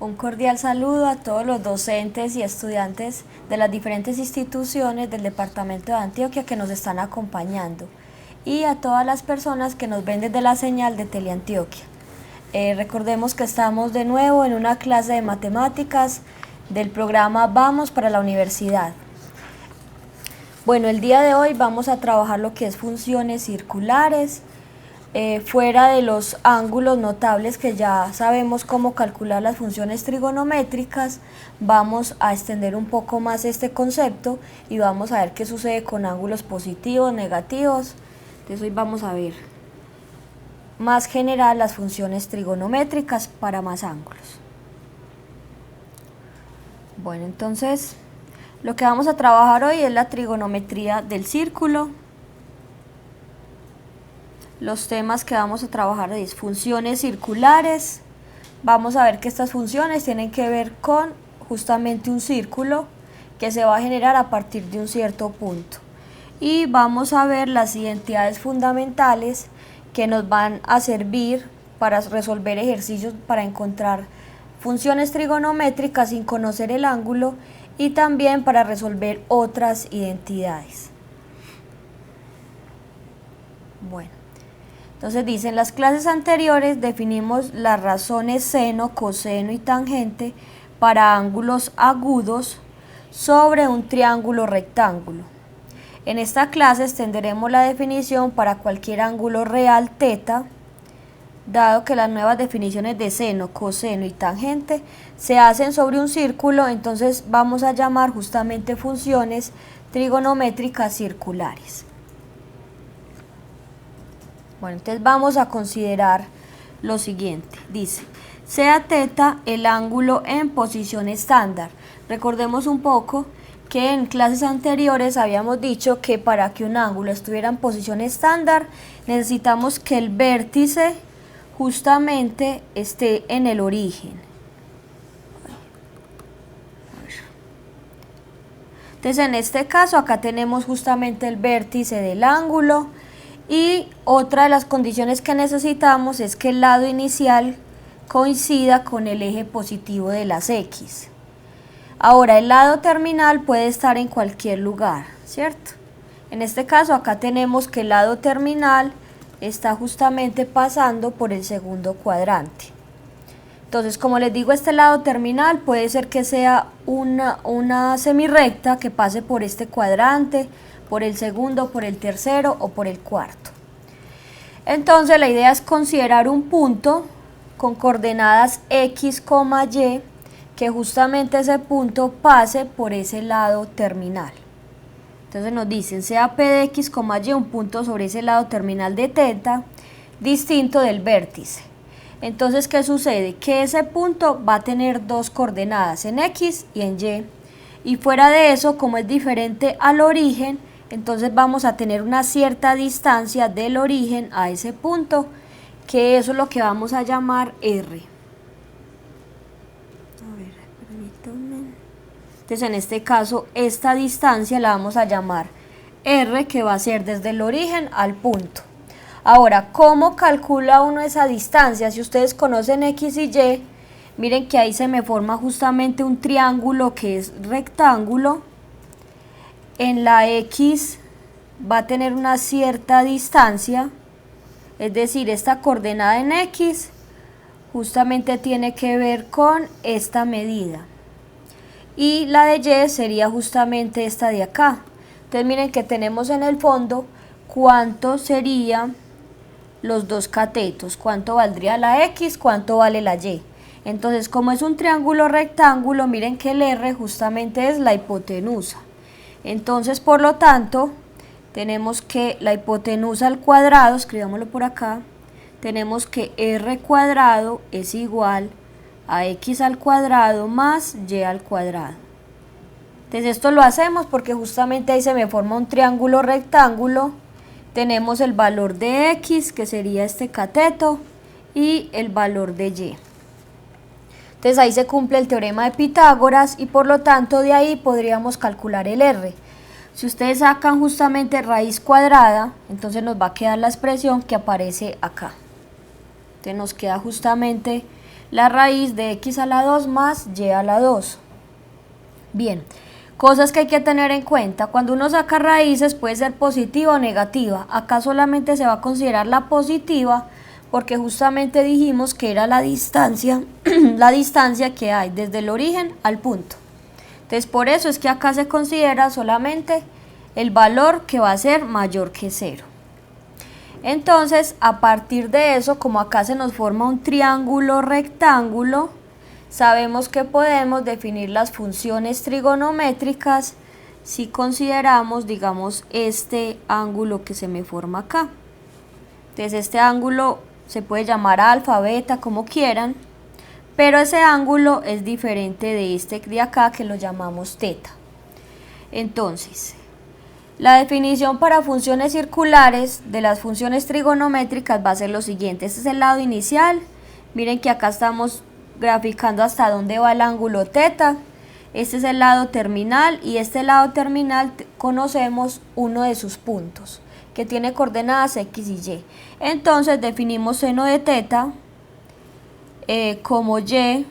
Un cordial saludo a todos los docentes y estudiantes de las diferentes instituciones del departamento de Antioquia que nos están acompañando y a todas las personas que nos ven desde la señal de Teleantioquia. Recordemos que estamos de nuevo en una clase de matemáticas del programa Vamos para la Universidad. Bueno, el día de hoy vamos a trabajar lo que es funciones circulares, fuera de los ángulos notables que ya sabemos cómo calcular las funciones trigonométricas. Vamos a extender un poco más este concepto y vamos a ver qué sucede con ángulos positivos, negativos. Entonces hoy vamos a ver más general las funciones trigonométricas para más ángulos. Bueno, entonces lo que vamos a trabajar hoy es la trigonometría del círculo. Los temas que vamos a trabajar es funciones circulares. Vamos a ver que estas funciones tienen que ver con justamente un círculo que se va a generar a partir de un cierto punto. Y vamos a ver las identidades fundamentales que nos van a servir para resolver ejercicios para encontrar funciones trigonométricas sin conocer el ángulo y también para resolver otras identidades. Bueno. Entonces dice, en las clases anteriores definimos las razones seno, coseno y tangente para ángulos agudos sobre un triángulo rectángulo. En esta clase extenderemos la definición para cualquier ángulo real θ, dado que las nuevas definiciones de seno, coseno y tangente se hacen sobre un círculo, entonces vamos a llamar justamente funciones trigonométricas circulares. Bueno, entonces vamos a considerar lo siguiente. Dice, sea θ el ángulo en posición estándar. Recordemos un poco que en clases anteriores habíamos dicho que para que un ángulo estuviera en posición estándar necesitamos que el vértice justamente esté en el origen. Entonces en este caso acá tenemos justamente el vértice del ángulo. Y otra de las condiciones que necesitamos es que el lado inicial coincida con el eje positivo de las X. Ahora, el lado terminal puede estar en cualquier lugar, ¿cierto? En este caso, acá tenemos que el lado terminal está justamente pasando por el segundo cuadrante. Entonces, como les digo, este lado terminal puede ser que sea una semirrecta que pase por este cuadrante, por el segundo, por el tercero o por el cuarto. Entonces la idea es considerar un punto con coordenadas x, y, que justamente ese punto pase por ese lado terminal. Entonces nos dicen, sea P de x, y un punto sobre ese lado terminal de θ, distinto del vértice. Entonces, ¿qué sucede? Que ese punto va a tener dos coordenadas, en x y en y. Y fuera de eso, como es diferente al origen, entonces vamos a tener una cierta distancia del origen a ese punto, que eso es lo que vamos a llamar R. A ver, permítanme. Entonces en este caso esta distancia la vamos a llamar R, que va a ser desde el origen al punto. Ahora, ¿cómo calcula uno esa distancia? Si ustedes conocen X y Y, miren que ahí se me forma justamente un triángulo que es rectángulo. En la X va a tener una cierta distancia, es decir, esta coordenada en X justamente tiene que ver con esta medida. Y la de Y sería justamente esta de acá. Entonces miren que tenemos en el fondo cuánto serían los dos catetos, cuánto valdría la X, cuánto vale la Y. Entonces, como es un triángulo rectángulo, miren que el R justamente es la hipotenusa. Entonces, por lo tanto, tenemos que la hipotenusa al cuadrado, escribámoslo por acá, tenemos que R cuadrado es igual a X al cuadrado más Y al cuadrado. Entonces esto lo hacemos porque justamente ahí se me forma un triángulo rectángulo, tenemos el valor de X, que sería este cateto, y el valor de Y. Entonces ahí se cumple el teorema de Pitágoras y por lo tanto de ahí podríamos calcular el R. Si ustedes sacan justamente raíz cuadrada, entonces nos va a quedar la expresión que aparece acá. Entonces nos queda justamente la raíz de x a la 2 más y a la 2. Bien, cosas que hay que tener en cuenta. Cuando uno saca raíces puede ser positiva o negativa. Acá solamente se va a considerar la positiva porque justamente dijimos que era la distancia, la distancia que hay desde el origen al punto. Entonces por eso es que acá se considera solamente el valor que va a ser mayor que 0. Entonces a partir de eso, como acá se nos forma un triángulo rectángulo, sabemos que podemos definir las funciones trigonométricas si consideramos, digamos, este ángulo que se me forma acá. Entonces este ángulo se puede llamar alfa, beta, como quieran, pero ese ángulo es diferente de este de acá que lo llamamos teta. Entonces, la definición para funciones circulares de las funciones trigonométricas va a ser lo siguiente. Este es el lado inicial. Miren que acá estamos graficando hasta dónde va el ángulo teta. Este es el lado terminal y este lado terminal conocemos uno de sus puntos que tiene coordenadas x y y. Entonces definimos seno de teta como y,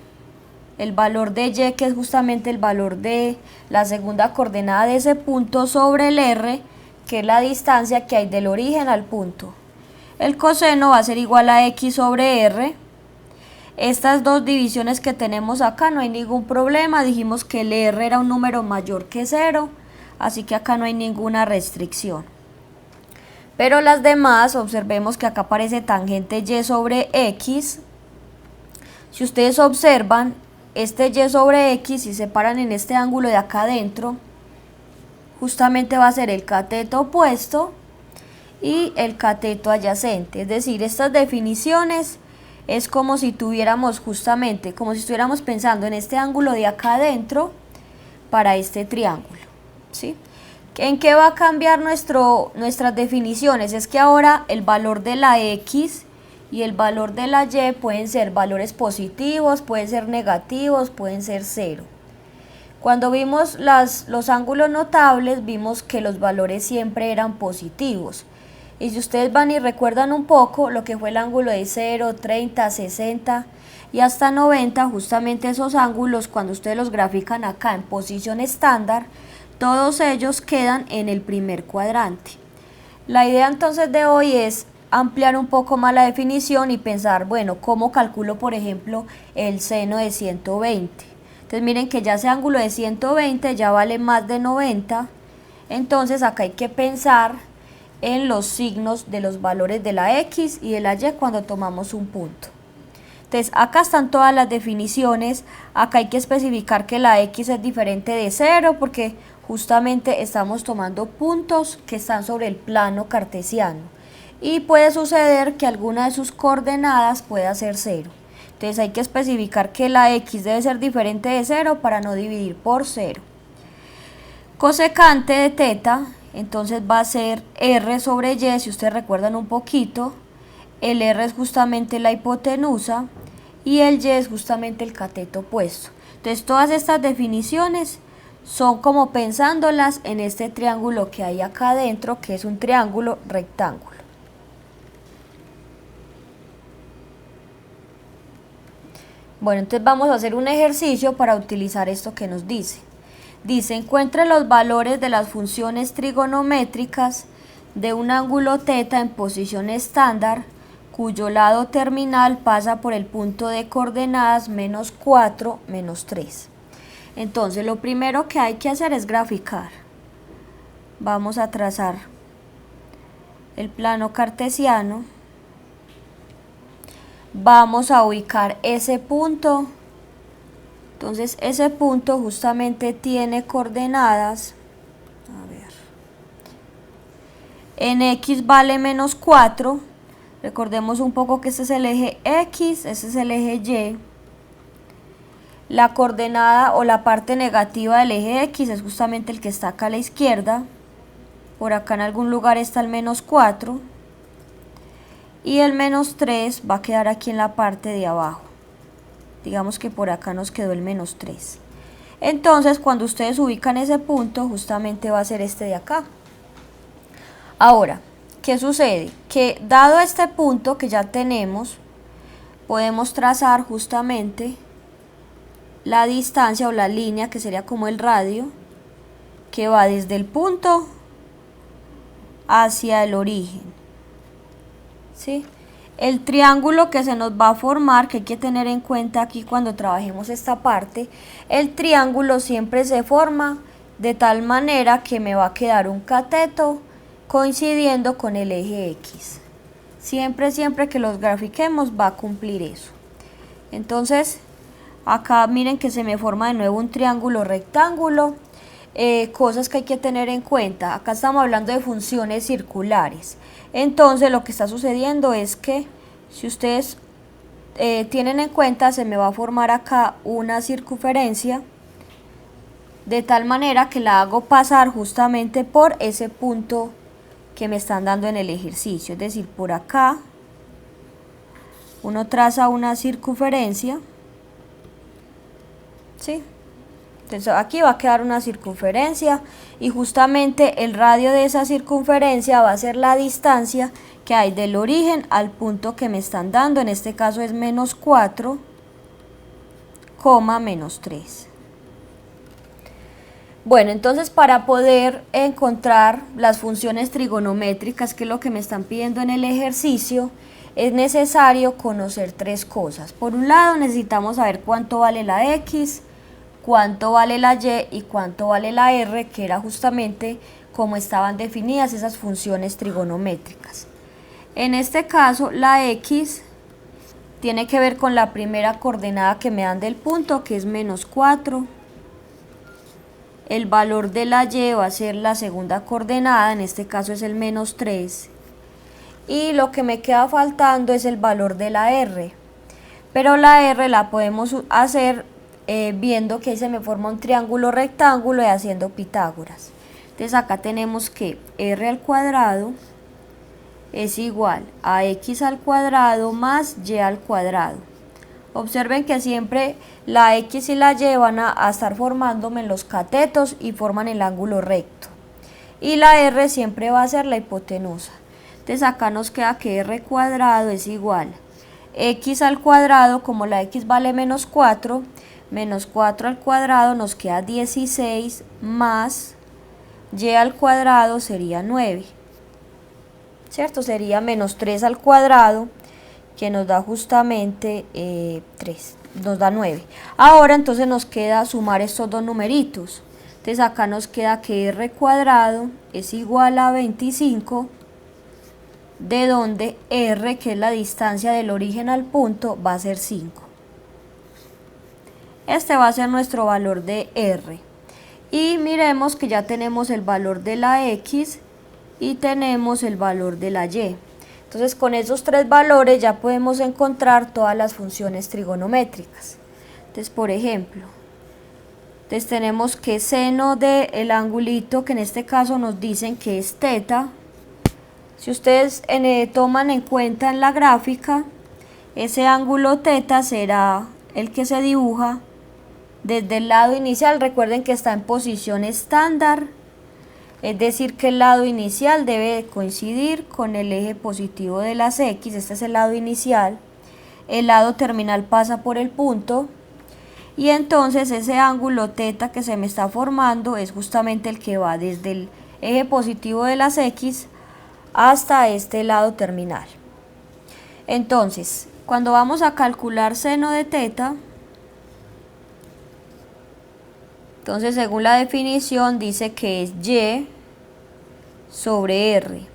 el valor de y, que es justamente el valor de la segunda coordenada de ese punto, sobre el r, que es la distancia que hay del origen al punto. El coseno va a ser igual a x sobre r. Estas dos divisiones que tenemos acá no hay ningún problema, dijimos que el r era un número mayor que 0, así que acá no hay ninguna restricción. Pero las demás, observemos que acá aparece tangente y sobre x. Si ustedes observan, este y sobre x, si se paran en este ángulo de acá adentro, justamente va a ser el cateto opuesto y el cateto adyacente. Es decir, estas definiciones es como si tuviéramos justamente, como si estuviéramos pensando en este ángulo de acá adentro para este triángulo, ¿sí? ¿En qué va a cambiar nuestras definiciones? Es que ahora el valor de la x y el valor de la y pueden ser valores positivos, pueden ser negativos, pueden ser 0. Cuando vimos los ángulos notables, vimos que los valores siempre eran positivos. Y si ustedes van y recuerdan un poco lo que fue el ángulo de 0, 30, 60 y hasta 90, justamente esos ángulos, cuando ustedes los grafican acá en posición estándar, todos ellos quedan en el primer cuadrante. La idea entonces de hoy es ampliar un poco más la definición y pensar, bueno, ¿cómo calculo, por ejemplo, el seno de 120? Entonces miren que ya ese ángulo de 120 ya vale más de 90, entonces acá hay que pensar en los signos de los valores de la x y de la y cuando tomamos un punto. Entonces acá están todas las definiciones, acá hay que especificar que la x es diferente de 0 porque justamente estamos tomando puntos que están sobre el plano cartesiano y puede suceder que alguna de sus coordenadas pueda ser 0. Entonces hay que especificar que la x debe ser diferente de 0 para no dividir por 0. Cosecante de teta, entonces va a ser r sobre y, si ustedes recuerdan un poquito, el r es justamente la hipotenusa y el y es justamente el cateto opuesto. Entonces todas estas definiciones son como pensándolas en este triángulo que hay acá adentro, que es un triángulo rectángulo. Bueno, entonces vamos a hacer un ejercicio para utilizar esto que nos dice. Dice, encuentre los valores de las funciones trigonométricas de un ángulo teta en posición estándar, cuyo lado terminal pasa por el punto de coordenadas menos 4, menos 3. Entonces, lo primero que hay que hacer es graficar. Vamos a trazar el plano cartesiano. Vamos a ubicar ese punto. Entonces ese punto justamente tiene coordenadas, a ver, en x vale menos 4, recordemos un poco que este es el eje x, este es el eje y, la coordenada o la parte negativa del eje x es justamente el que está acá a la izquierda, por acá en algún lugar está el menos 4, y el menos 3 va a quedar aquí en la parte de abajo. Digamos que por acá nos quedó el menos 3. Entonces cuando ustedes ubican ese punto, justamente va a ser este de acá. Ahora, ¿qué sucede? Que dado este punto que ya tenemos, podemos trazar justamente la distancia o la línea que sería como el radio que va desde el punto hacia el origen, ¿sí? El triángulo que se nos va a formar, que hay que tener en cuenta aquí cuando trabajemos esta parte, el triángulo siempre se forma de tal manera que me va a quedar un cateto coincidiendo con el eje X. Siempre que los grafiquemos va a cumplir eso. Entonces, acá miren que se me forma de nuevo un triángulo rectángulo. Cosas que hay que tener en cuenta. Acá estamos hablando de funciones circulares. Entonces lo que está sucediendo es que si ustedes tienen en cuenta, se me va a formar acá una circunferencia de tal manera que la hago pasar justamente por ese punto que me están dando en el ejercicio. Es decir, por acá uno traza una circunferencia, ¿sí? Entonces aquí va a quedar una circunferencia y justamente el radio de esa circunferencia va a ser la distancia que hay del origen al punto que me están dando. En este caso es menos 4, menos 3. Bueno, entonces para poder encontrar las funciones trigonométricas, que es lo que me están pidiendo en el ejercicio, es necesario conocer tres cosas. Por un lado necesitamos saber cuánto vale la X, cuánto vale la Y y cuánto vale la R, que era justamente como estaban definidas esas funciones trigonométricas. En este caso, la X tiene que ver con la primera coordenada que me dan del punto, que es menos 4. El valor de la Y va a ser la segunda coordenada, en este caso es el menos 3. Y lo que me queda faltando es el valor de la R. Pero la R la podemos hacer viendo que ahí se me forma un triángulo rectángulo y haciendo Pitágoras. Entonces acá tenemos que r al cuadrado es igual a x al cuadrado más y al cuadrado. Observen que siempre la x y la y van a estar formándome en los catetos y forman el ángulo recto. Y la r siempre va a ser la hipotenusa. Entonces acá nos queda que r cuadrado es igual a x al cuadrado, como la x vale menos 4, menos 4 al cuadrado nos queda 16 más y al cuadrado sería 9, ¿cierto? Sería menos 3 al cuadrado, que nos da justamente 3, nos da 9. Ahora entonces nos queda sumar estos dos numeritos. Entonces acá nos queda que r cuadrado es igual a 25, de donde r, que es la distancia del origen al punto, va a ser 5. Este va a ser nuestro valor de R. Y miremos que ya tenemos el valor de la X y tenemos el valor de la Y. Entonces con esos tres valores ya podemos encontrar todas las funciones trigonométricas. Entonces, por ejemplo, tenemos que seno del angulito, que en este caso nos dicen que es teta. Si ustedes toman en cuenta en la gráfica, ese ángulo teta será el que se dibuja desde el lado inicial. Recuerden que está en posición estándar, es decir que el lado inicial debe coincidir con el eje positivo de las X. Este es el lado inicial, el lado terminal pasa por el punto y entonces ese ángulo teta que se me está formando es justamente el que va desde el eje positivo de las X hasta este lado terminal. Entonces, cuando vamos a calcular seno de teta, entonces según la definición dice que es y sobre r.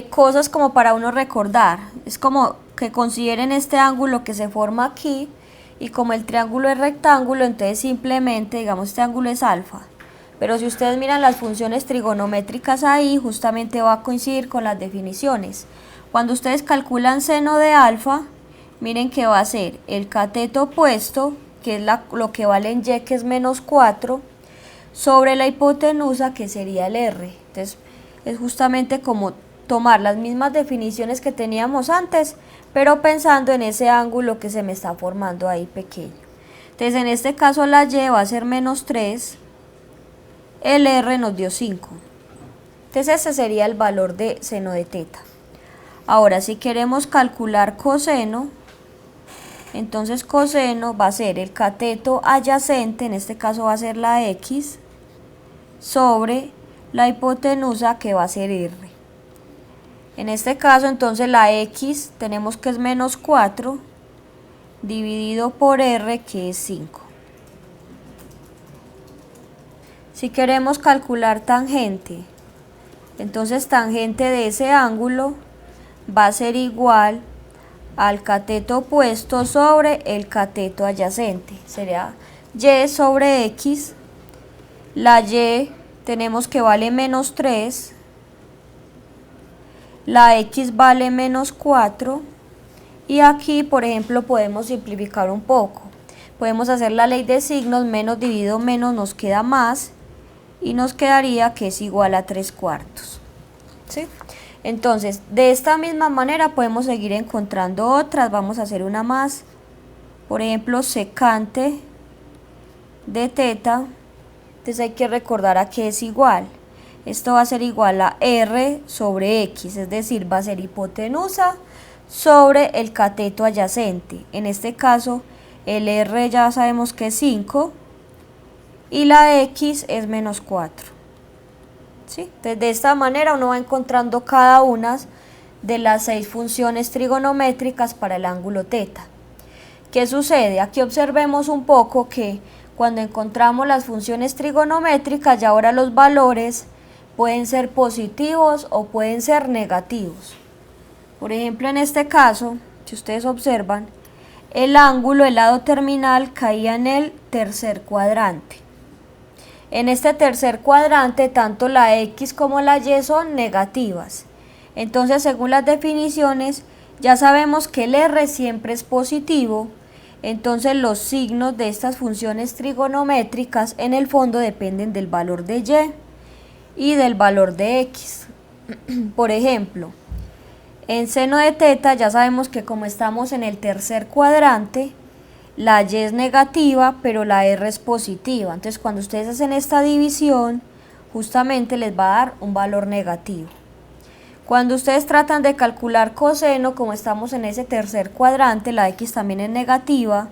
Cosas como para uno recordar, es como que consideren este ángulo que se forma aquí, y como el triángulo es rectángulo, entonces simplemente digamos este ángulo es alfa. Pero si ustedes miran las funciones trigonométricas ahí, justamente va a coincidir con las definiciones. Cuando ustedes calculan seno de alfa, miren que va a ser el cateto opuesto, que es lo que vale en y, que es menos 4, sobre la hipotenusa, que sería el r. Entonces es justamente como tomar las mismas definiciones que teníamos antes, pero pensando en ese ángulo que se me está formando ahí pequeño. Entonces en este caso la y va a ser menos 3, el r nos dio 5. Entonces ese sería el valor de seno de teta. Ahora si queremos calcular coseno, Entonces coseno va a ser el cateto adyacente, en este caso va a ser la X, sobre la hipotenusa que va a ser R. En este caso entonces la X tenemos que es menos 4 dividido por R, que es 5. Si queremos calcular tangente, entonces tangente de ese ángulo va a ser igual al cateto opuesto sobre el cateto adyacente. Sería Y sobre X. La Y tenemos que vale menos 3. La X vale menos 4. Y aquí, por ejemplo, podemos simplificar un poco. Podemos hacer la ley de signos, menos dividido menos nos queda más. Y nos quedaría que es igual a 3/4. ¿Sí? Entonces, de esta misma manera podemos seguir encontrando otras. Vamos a hacer una más. Por ejemplo, secante de teta. Entonces hay que recordar a qué es igual. Esto va a ser igual a R sobre X, es decir, va a ser hipotenusa sobre el cateto adyacente. En este caso, el R ya sabemos que es 5 y la X es menos 4. ¿Sí? Entonces, de esta manera uno va encontrando cada una de las 6 funciones trigonométricas para el ángulo teta. ¿Qué sucede? Aquí observemos un poco que cuando encontramos las funciones trigonométricas, ya ahora los valores pueden ser positivos o pueden ser negativos. Por ejemplo, en este caso, si ustedes observan, el ángulo, el lado terminal, caía en el tercer cuadrante. En este tercer cuadrante, tanto la X como la Y son negativas. Entonces, según las definiciones, ya sabemos que el R siempre es positivo. Entonces, los signos de estas funciones trigonométricas en el fondo dependen del valor de Y y del valor de X. Por ejemplo, en seno de teta ya sabemos que como estamos en el tercer cuadrante, la Y es negativa, pero la R es positiva. Entonces, cuando ustedes hacen esta división, justamente les va a dar un valor negativo. Cuando ustedes tratan de calcular coseno, como estamos en ese tercer cuadrante, la X también es negativa,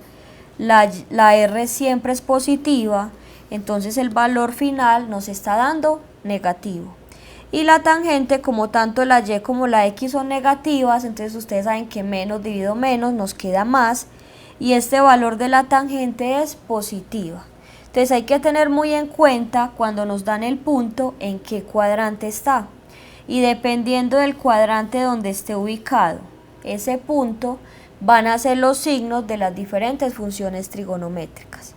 la R siempre es positiva, entonces el valor final nos está dando negativo. Y la tangente, como tanto la Y como la X son negativas, entonces ustedes saben que menos dividido menos nos queda más, y este valor de la tangente es positiva. Entonces hay que tener muy en cuenta cuando nos dan el punto en qué cuadrante está. Y dependiendo del cuadrante donde esté ubicado ese punto, van a ser los signos de las diferentes funciones trigonométricas.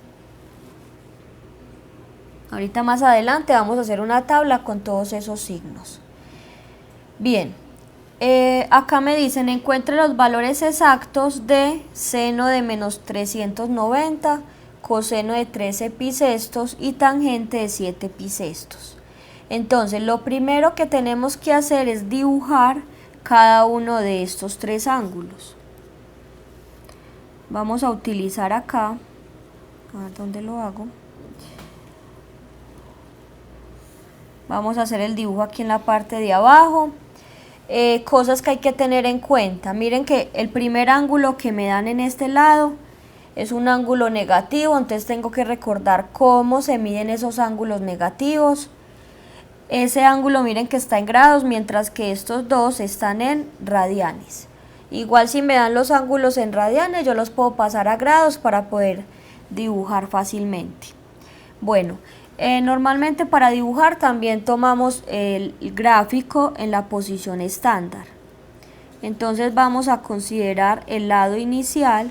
Ahorita más adelante vamos a hacer una tabla con todos esos signos. Bien, acá me dicen encuentre los valores exactos de seno de menos 390, coseno de 13 pisestos y tangente de 7 pisestos. Entonces, lo primero que tenemos que hacer es dibujar cada uno de estos 3 ángulos. Vamos a utilizar acá, a ver dónde lo hago. Vamos a hacer el dibujo aquí en la parte de abajo. Cosas que hay que tener en cuenta. Miren que el primer ángulo que me dan en este lado es un ángulo negativo, entonces tengo que recordar cómo se miden esos ángulos negativos. Ese ángulo miren que está en grados, mientras que estos dos están en radianes. Igual si me dan los ángulos en radianes, yo los puedo pasar a grados para poder dibujar fácilmente. Bueno, normalmente para dibujar también tomamos el gráfico en la posición estándar. Entonces vamos a considerar el lado inicial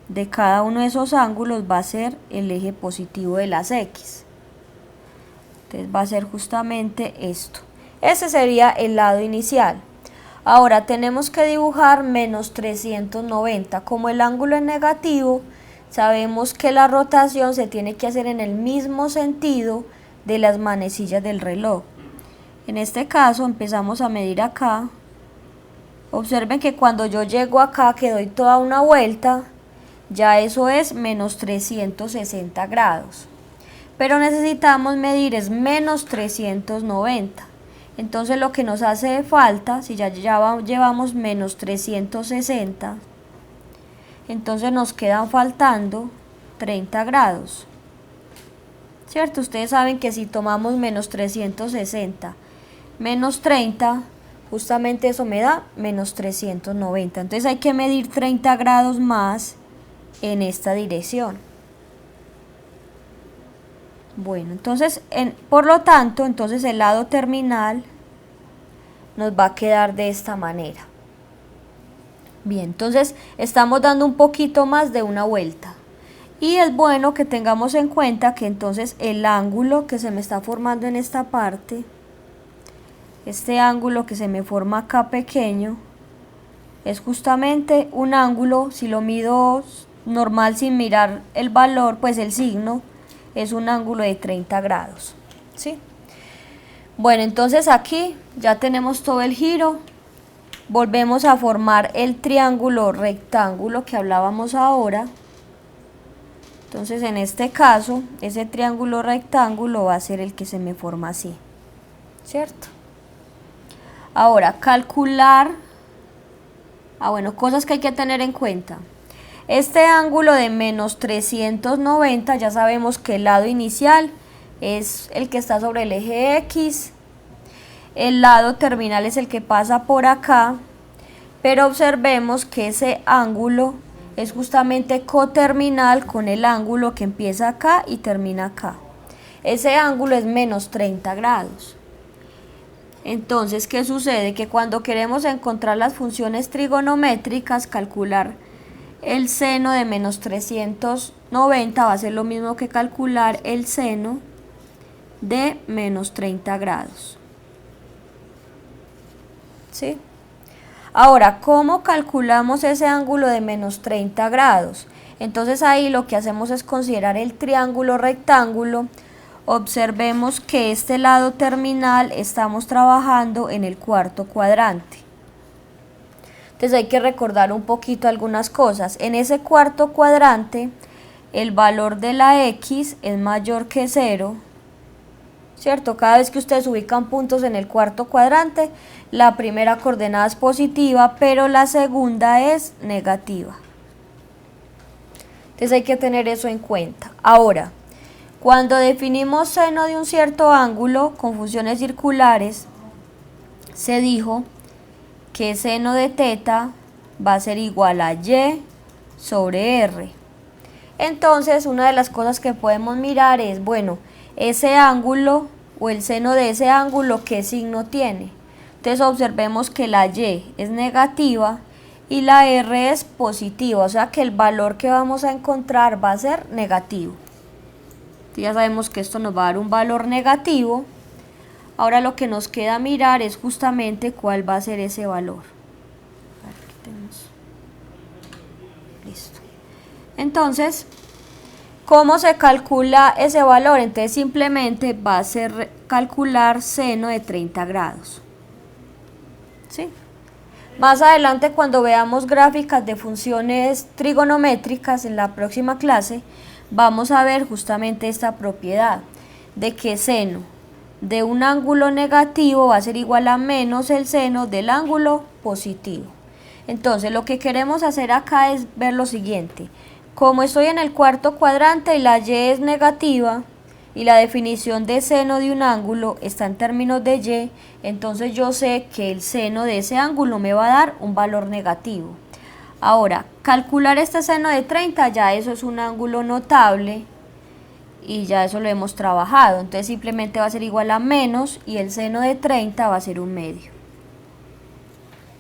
de cada uno de esos ángulos va a ser el eje positivo de las X. Entonces va a ser justamente esto. Ese sería el lado inicial. Ahora tenemos que dibujar menos 390. Como el ángulo es negativo, sabemos que la rotación se tiene que hacer en el mismo sentido de las manecillas del reloj. En este caso empezamos a medir acá. Observen que cuando yo llego acá, que doy toda una vuelta, ya eso es menos 360 grados. Pero necesitamos medir es menos 390. Entonces lo que nos hace falta, si ya llevamos menos 360, entonces nos quedan faltando 30 grados. ¿Cierto? Ustedes saben que si tomamos menos 360 menos 30, justamente eso me da menos 390. Entonces hay que medir 30 grados más en esta dirección. Bueno, entonces, por lo tanto, entonces el lado terminal nos va a quedar de esta manera. Bien, entonces estamos dando un poquito más de una vuelta. Y es bueno que tengamos en cuenta que entonces el ángulo que se me está formando en esta parte, este ángulo que se me forma acá pequeño, es justamente un ángulo, si lo mido normal sin mirar el valor, pues el signo, es un ángulo de 30 grados, ¿sí? Bueno, entonces aquí ya tenemos todo el giro. Volvemos a formar el triángulo rectángulo que hablábamos ahora. Entonces en este caso, ese triángulo rectángulo va a ser el que se me forma así, ¿cierto? Ahora, calcular, bueno, cosas que hay que tener en cuenta. Este ángulo de menos 390, ya sabemos que el lado inicial es el que está sobre el eje X, el lado terminal es el que pasa por acá, pero observemos que ese ángulo es justamente coterminal con el ángulo que empieza acá y termina acá. Ese ángulo es menos 30 grados. Entonces, ¿qué sucede? Que cuando queremos encontrar las funciones trigonométricas, calcular el seno de menos 390 va a ser lo mismo que calcular el seno de menos 30 grados. ¿Sí? Ahora, ¿cómo calculamos ese ángulo de menos 30 grados? Entonces ahí lo que hacemos es considerar el triángulo rectángulo. Observemos que este lado terminal estamos trabajando en el cuarto cuadrante. Entonces hay que recordar un poquito algunas cosas. En ese cuarto cuadrante, el valor de la X es mayor que 0, ¿cierto? Cada vez que ustedes ubican puntos en el cuarto cuadrante, la primera coordenada es positiva, pero la segunda es negativa. Entonces hay que tener eso en cuenta. Ahora, cuando definimos seno de un cierto ángulo con funciones circulares, se dijo que seno de teta va a ser igual a y sobre r. Entonces, una de las cosas que podemos mirar es, bueno, ese ángulo o el seno de ese ángulo, ¿qué signo tiene? Entonces observemos que la y es negativa y la r es positiva, o sea que el valor que vamos a encontrar va a ser negativo. Ya sabemos que esto nos va a dar un valor negativo. Ahora lo que nos queda mirar es justamente cuál va a ser ese valor. Listo. Entonces, ¿cómo se calcula ese valor? Entonces simplemente va a ser calcular seno de 30 grados. ¿Sí? Más adelante, cuando veamos gráficas de funciones trigonométricas en la próxima clase, vamos a ver justamente esta propiedad de que seno de un ángulo negativo va a ser igual a menos el seno del ángulo positivo. Entonces lo que queremos hacer acá es ver lo siguiente: como estoy en el cuarto cuadrante y la y es negativa y la definición de seno de un ángulo está en términos de y, entonces yo sé que el seno de ese ángulo me va a dar un valor negativo. Ahora, calcular este seno de 30, ya eso es un ángulo notable y ya eso lo hemos trabajado, entonces simplemente va a ser igual a menos y el seno de 30 va a ser un medio.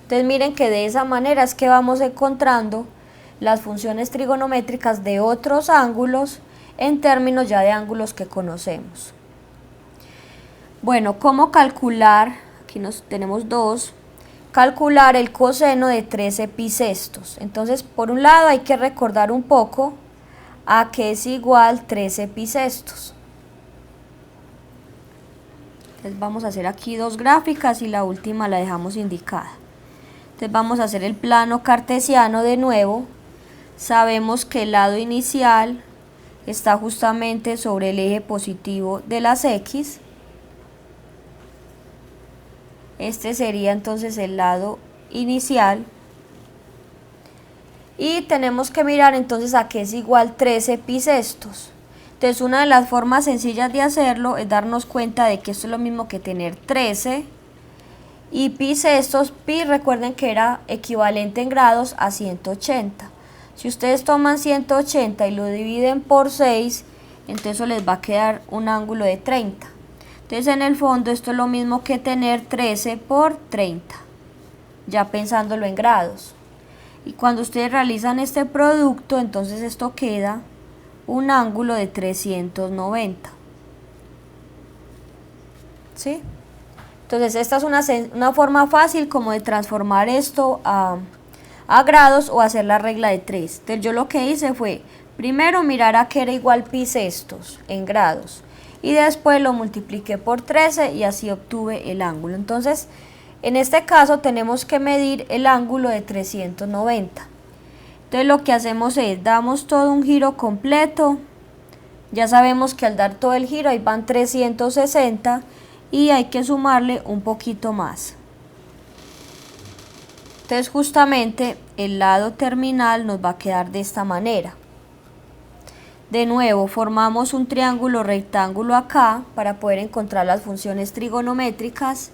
Entonces miren que de esa manera es que vamos encontrando las funciones trigonométricas de otros ángulos en términos ya de ángulos que conocemos. Bueno, ¿cómo calcular? Aquí tenemos dos. Calcular el coseno de 3 episestos. Entonces, por un lado hay que recordar un poco a qué es igual 3 episestos. Entonces vamos a hacer aquí dos gráficas y la última la dejamos indicada. Entonces vamos a hacer el plano cartesiano de nuevo. Sabemos que el lado inicial está justamente sobre el eje positivo de las X. Este sería entonces el lado inicial. y tenemos que mirar entonces a qué es igual 13 pi sextos. Entonces una de las formas sencillas de hacerlo es darnos cuenta de que esto es lo mismo que tener 13 y pi sextos. Pi, recuerden que era equivalente en grados a 180. Si ustedes toman 180 y lo dividen por 6, entonces eso les va a quedar un ángulo de 30. Entonces en el fondo esto es lo mismo que tener 13 por 30, ya pensándolo en grados. Y cuando ustedes realizan este producto, entonces esto queda un ángulo de 390. ¿Sí? Entonces esta es una forma fácil como de transformar esto a grados o hacer la regla de 3. Entonces yo lo que hice fue primero mirar a qué era igual pi sextos en grados y después lo multipliqué por 13 y así obtuve el ángulo. Entonces en este caso tenemos que medir el ángulo de 390. Entonces lo que hacemos es, damos todo un giro completo. Ya sabemos que al dar todo el giro ahí van 360 y hay que sumarle un poquito más. Entonces justamente el lado terminal nos va a quedar de esta manera. De nuevo formamos un triángulo rectángulo acá para poder encontrar las funciones trigonométricas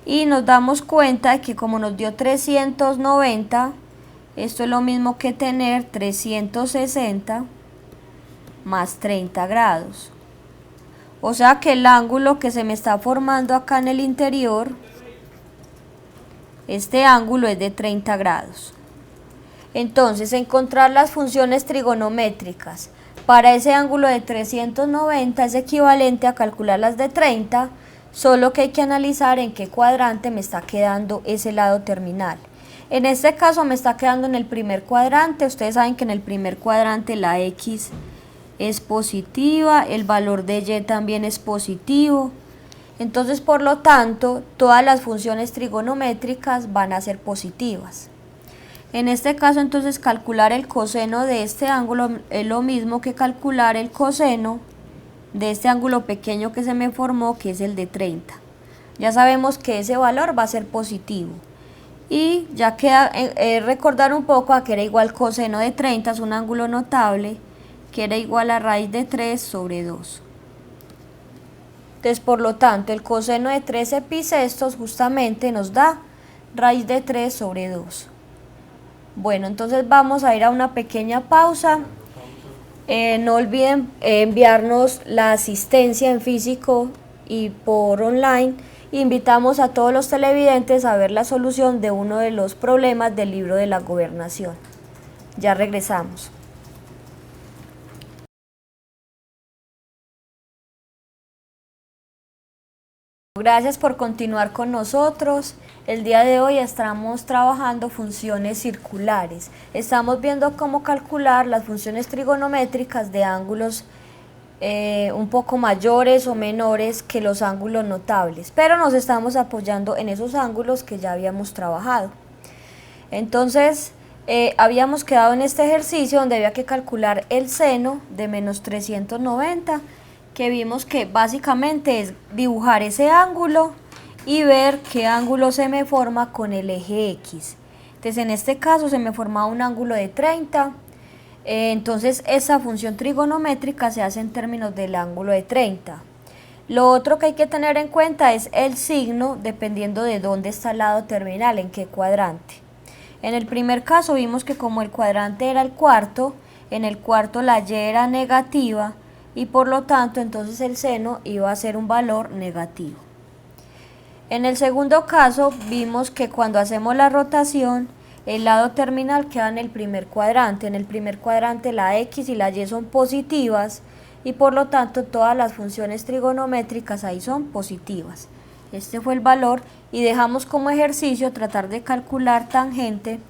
y nos damos cuenta de que como nos dio 390, esto es lo mismo que tener 360 más 30 grados. O sea que el ángulo que se me está formando acá en el interior, este ángulo es de 30 grados. Entonces, encontrar las funciones trigonométricas para ese ángulo de 390 es equivalente a calcular las de 30, solo que hay que analizar en qué cuadrante me está quedando ese lado terminal. En este caso me está quedando en el primer cuadrante. Ustedes saben que en el primer cuadrante la x es positiva, el valor de y también es positivo. Entonces, por lo tanto, todas las funciones trigonométricas van a ser positivas. En este caso, entonces, calcular el coseno de este ángulo es lo mismo que calcular el coseno de este ángulo pequeño que se me formó, que es el de 30. Ya sabemos que ese valor va a ser positivo. Y ya queda recordar un poco a que era igual coseno de 30, es un ángulo notable, que era igual a raíz de 3 sobre 2. Entonces, por lo tanto, el coseno de 13 pi sextos justamente nos da raíz de 3 sobre 2. Bueno, entonces vamos a ir a una pequeña pausa. No olviden enviarnos la asistencia en físico y por online. Invitamos a todos los televidentes a ver la solución de uno de los problemas del libro de la gobernación. Ya regresamos. Gracias por continuar con nosotros. El día de hoy estamos trabajando funciones circulares. Estamos viendo cómo calcular las funciones trigonométricas de ángulos un poco mayores o menores que los ángulos notables, pero nos estamos apoyando en esos ángulos que ya habíamos trabajado. Entonces, habíamos quedado en este ejercicio donde había que calcular el seno de menos 390, que vimos que básicamente es dibujar ese ángulo y ver qué ángulo se me forma con el eje X. Entonces en este caso se me forma un ángulo de 30, entonces esa función trigonométrica se hace en términos del ángulo de 30. Lo otro que hay que tener en cuenta es el signo dependiendo de dónde está el lado terminal, en qué cuadrante. En el primer caso vimos que como el cuadrante era el cuarto, en el cuarto la y era negativa, y por lo tanto entonces el seno iba a ser un valor negativo. En el segundo caso vimos que cuando hacemos la rotación el lado terminal queda en el primer cuadrante. En el primer cuadrante la x y la y son positivas y por lo tanto todas las funciones trigonométricas ahí son positivas. Este fue el valor y dejamos como ejercicio tratar de calcular tangente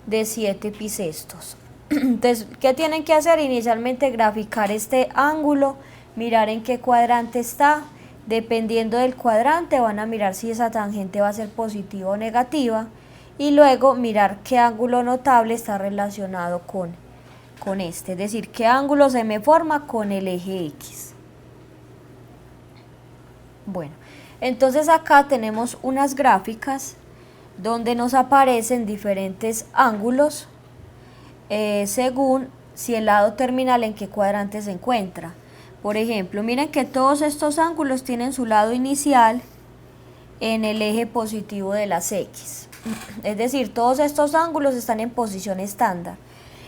de 7 pi sextos. Entonces, ¿qué tienen que hacer? Inicialmente graficar este ángulo, mirar en qué cuadrante está. Dependiendo del cuadrante van a mirar si esa tangente va a ser positiva o negativa y luego mirar qué ángulo notable está relacionado con este, es decir, qué ángulo se me forma con el eje X. Bueno, entonces acá tenemos unas gráficas donde nos aparecen diferentes ángulos. según si el lado terminal en qué cuadrante se encuentra. Por ejemplo, miren que todos estos ángulos tienen su lado inicial en el eje positivo de las X. Es decir, todos estos ángulos están en posición estándar.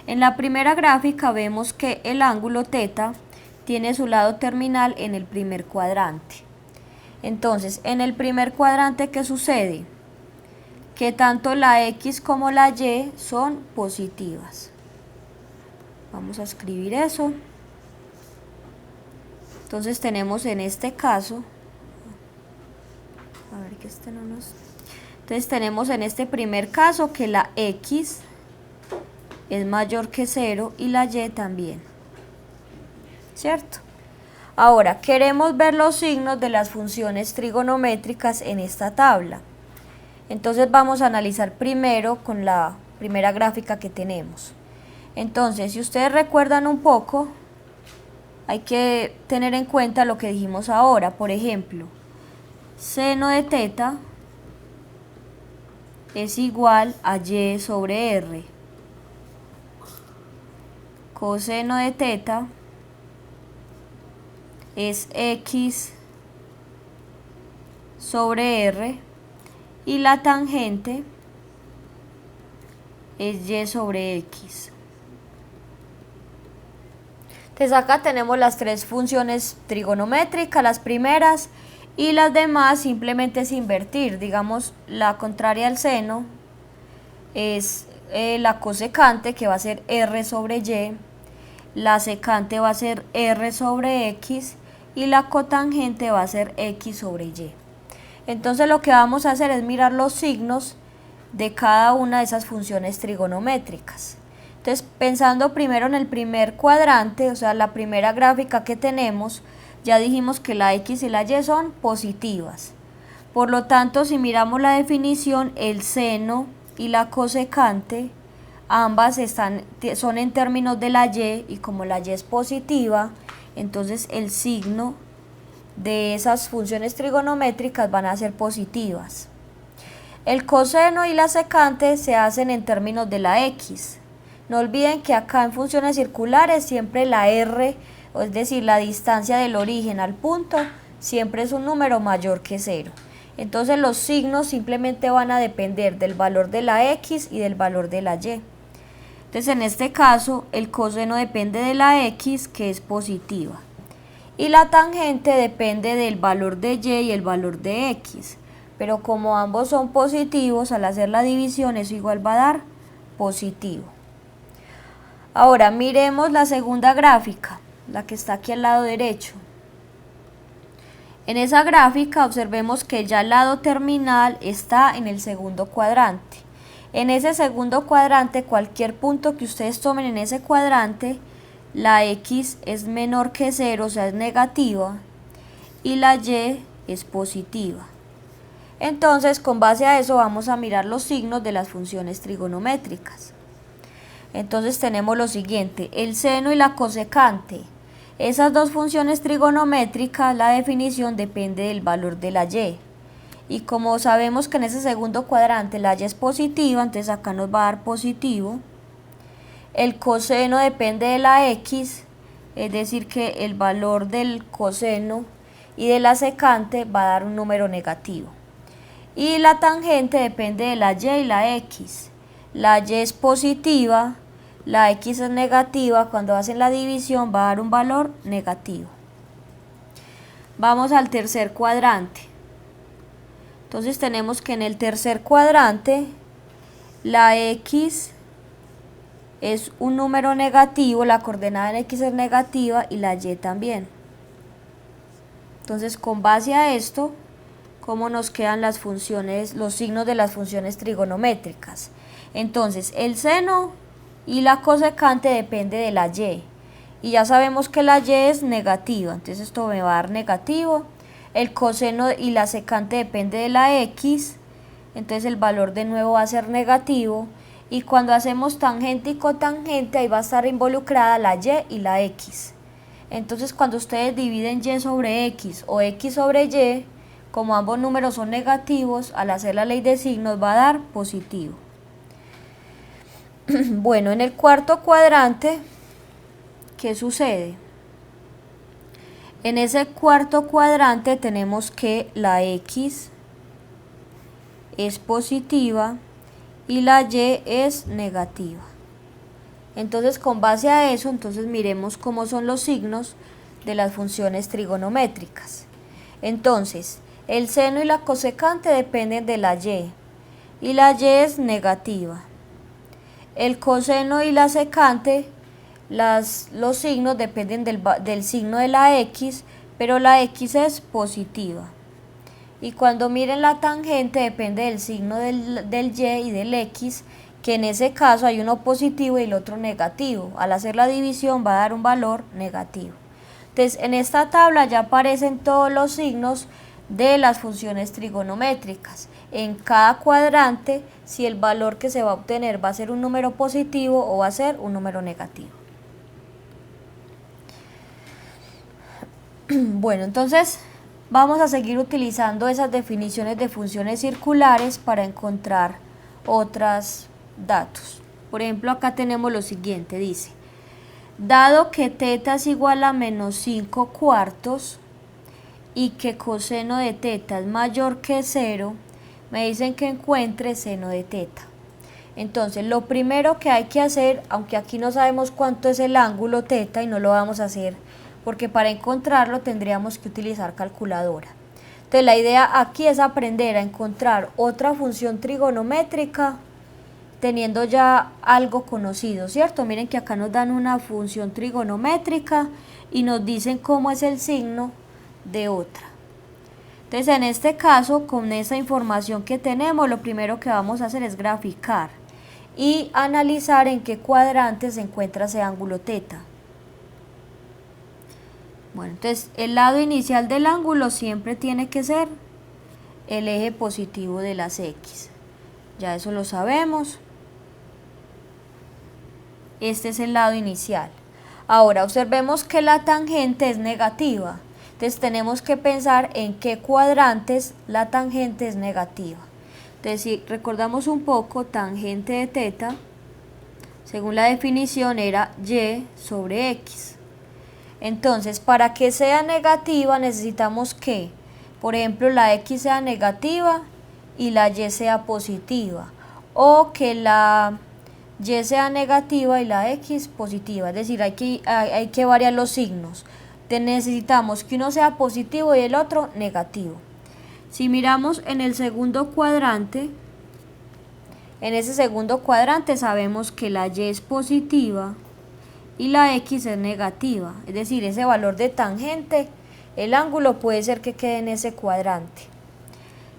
En la primera gráfica vemos que el ángulo θ tiene su lado terminal en el primer cuadrante. Entonces, en el primer cuadrante, ¿qué sucede? Que tanto la X como la Y son positivas. Vamos a escribir eso. Entonces tenemos en este caso, a ver que este no nos... Entonces tenemos en este primer caso que la X es mayor que 0 y la Y también, ¿cierto? Ahora, queremos ver los signos de las funciones trigonométricas en esta tabla. Entonces vamos a analizar primero con la primera gráfica que tenemos. Entonces, si ustedes recuerdan un poco, hay que tener en cuenta lo que dijimos ahora. Por ejemplo, seno de θ es igual a Y sobre R. Coseno de θ es X sobre R y la tangente es Y sobre X. Entonces acá tenemos las tres funciones trigonométricas, las primeras, y las demás simplemente es invertir. Digamos, la contraria al seno es la cosecante, que va a ser R sobre Y, la secante va a ser R sobre X y la cotangente va a ser X sobre Y. Entonces lo que vamos a hacer es mirar los signos de cada una de esas funciones trigonométricas. Entonces, pensando primero en el primer cuadrante, o sea, la primera gráfica que tenemos, ya dijimos que la X y la Y son positivas. Por lo tanto, si miramos la definición, el seno y la cosecante, ambas son en términos de la Y como la Y es positiva, entonces el signo de esas funciones trigonométricas van a ser positivas. El coseno y la secante se hacen en términos de la X. No olviden que acá en funciones circulares siempre la R, es decir, la distancia del origen al punto, siempre es un número mayor que 0. Entonces los signos simplemente van a depender del valor de la X y del valor de la Y. Entonces en este caso el coseno depende de la X, que es positiva, y la tangente depende del valor de Y y el valor de X. Pero como ambos son positivos, al hacer la división eso igual va a dar positivo. Ahora miremos la segunda gráfica, la que está aquí al lado derecho. En esa gráfica observemos que ya el lado terminal está en el segundo cuadrante. En ese segundo cuadrante, cualquier punto que ustedes tomen en ese cuadrante, la X es menor que 0, o sea es negativa, y la Y es positiva. Entonces, con base a eso vamos a mirar los signos de las funciones trigonométricas. Entonces tenemos lo siguiente, el seno y la cosecante. Esas dos funciones trigonométricas, la definición depende del valor de la Y. Y como sabemos que en ese segundo cuadrante la Y es positiva, entonces acá nos va a dar positivo. El coseno depende de la X, es decir que el valor del coseno y de la secante va a dar un número negativo. Y la tangente depende de la Y y la X. La Y es positiva, la X es negativa, cuando hacen la división va a dar un valor negativo. Vamos al tercer cuadrante. Entonces tenemos que en el tercer cuadrante la X es un número negativo, la coordenada en X es negativa y la Y también. Entonces con base a esto, ¿cómo nos quedan las funciones, los signos de las funciones trigonométricas? Entonces el seno y la cosecante depende de la Y. Y ya sabemos que la Y es negativa, entonces esto me va a dar negativo. El coseno y la secante depende de la X, entonces el valor de nuevo va a ser negativo. Y cuando hacemos tangente y cotangente, ahí va a estar involucrada la Y y la X. Entonces cuando ustedes dividen Y sobre X o X sobre Y, como ambos números son negativos, al hacer la ley de signos va a dar positivo. Bueno, en el cuarto cuadrante, ¿qué sucede? En ese cuarto cuadrante tenemos que la X es positiva y la Y es negativa. Entonces, con base a eso, entonces miremos cómo son los signos de las funciones trigonométricas. Entonces, el seno y la cosecante dependen de la y la Y es negativa. El coseno y la secante, los signos dependen del signo de la X, pero la X es positiva. Y cuando miren la tangente depende del signo del Y y del X, que en ese caso hay uno positivo y el otro negativo. Al hacer la división va a dar un valor negativo. Entonces, en esta tabla ya aparecen todos los signos de las funciones trigonométricas. En cada cuadrante, si el valor que se va a obtener va a ser un número positivo o va a ser un número negativo. Bueno, entonces vamos a seguir utilizando esas definiciones de funciones circulares para encontrar otros datos. Por ejemplo, acá tenemos lo siguiente, dice: dado que teta es igual a menos 5 cuartos y que coseno de teta es mayor que 0, me dicen que encuentre seno de teta. Entonces, lo primero que hay que hacer, aunque aquí no sabemos cuánto es el ángulo teta y no lo vamos a hacer, porque para encontrarlo tendríamos que utilizar calculadora. Entonces, la idea aquí es aprender a encontrar otra función trigonométrica teniendo ya algo conocido, ¿cierto? Miren que acá nos dan una función trigonométrica y nos dicen cómo es el signo de otra. Entonces, en este caso, con esa información que tenemos, lo primero que vamos a hacer es graficar y analizar en qué cuadrante se encuentra ese ángulo teta. Bueno, entonces el lado inicial del ángulo siempre tiene que ser el eje positivo de las X. Ya eso lo sabemos. Este es el lado inicial. Ahora observemos que la tangente es negativa. Entonces tenemos que pensar en qué cuadrantes la tangente es negativa. Entonces, si recordamos un poco, tangente de teta, según la definición, era Y sobre X. Entonces, para que sea negativa necesitamos que, por ejemplo, la X sea negativa y la Y sea positiva, o que la Y sea negativa y la X positiva, es decir, hay que variar los signos. Necesitamos que uno sea positivo y el otro negativo. Si miramos en el segundo cuadrante, en ese segundo cuadrante sabemos que la Y es positiva y la X es negativa, es decir, ese valor de tangente, el ángulo puede ser que quede en ese cuadrante.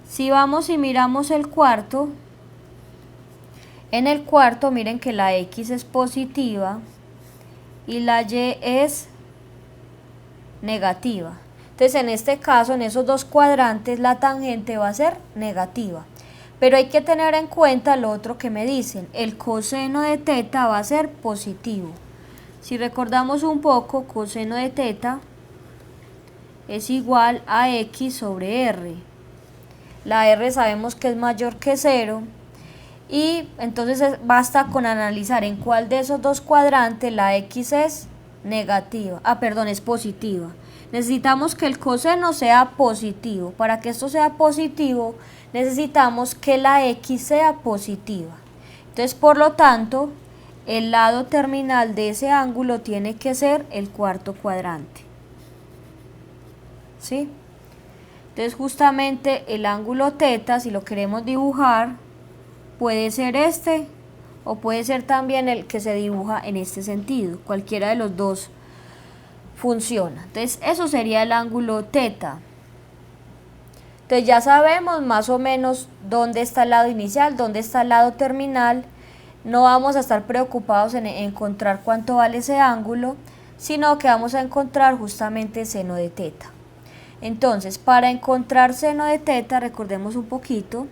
Si vamos y miramos el cuarto, en el cuarto miren que la X es positiva y la Y es negativa. Entonces, en este caso, en esos dos cuadrantes, la tangente va a ser negativa. Pero hay que tener en cuenta lo otro que me dicen, el coseno de teta va a ser positivo. Si recordamos un poco, coseno de teta es igual a X sobre R. La R sabemos que es mayor que 0 y entonces basta con analizar en cuál de esos dos cuadrantes la X es negativa, es positiva. Necesitamos que el coseno sea positivo. Para que esto sea positivo, necesitamos que la X sea positiva. Entonces, por lo tanto, el lado terminal de ese ángulo tiene que ser el cuarto cuadrante. ¿Sí? Entonces, justamente el ángulo teta, si lo queremos dibujar, puede ser este o puede ser también el que se dibuja en este sentido. Cualquiera de los dos funciona. Entonces, eso sería el ángulo teta. Entonces, ya sabemos más o menos dónde está el lado inicial, dónde está el lado terminal. No vamos a estar preocupados en encontrar cuánto vale ese ángulo, sino que vamos a encontrar justamente seno de teta. Entonces, para encontrar seno de teta, recordemos un poquito,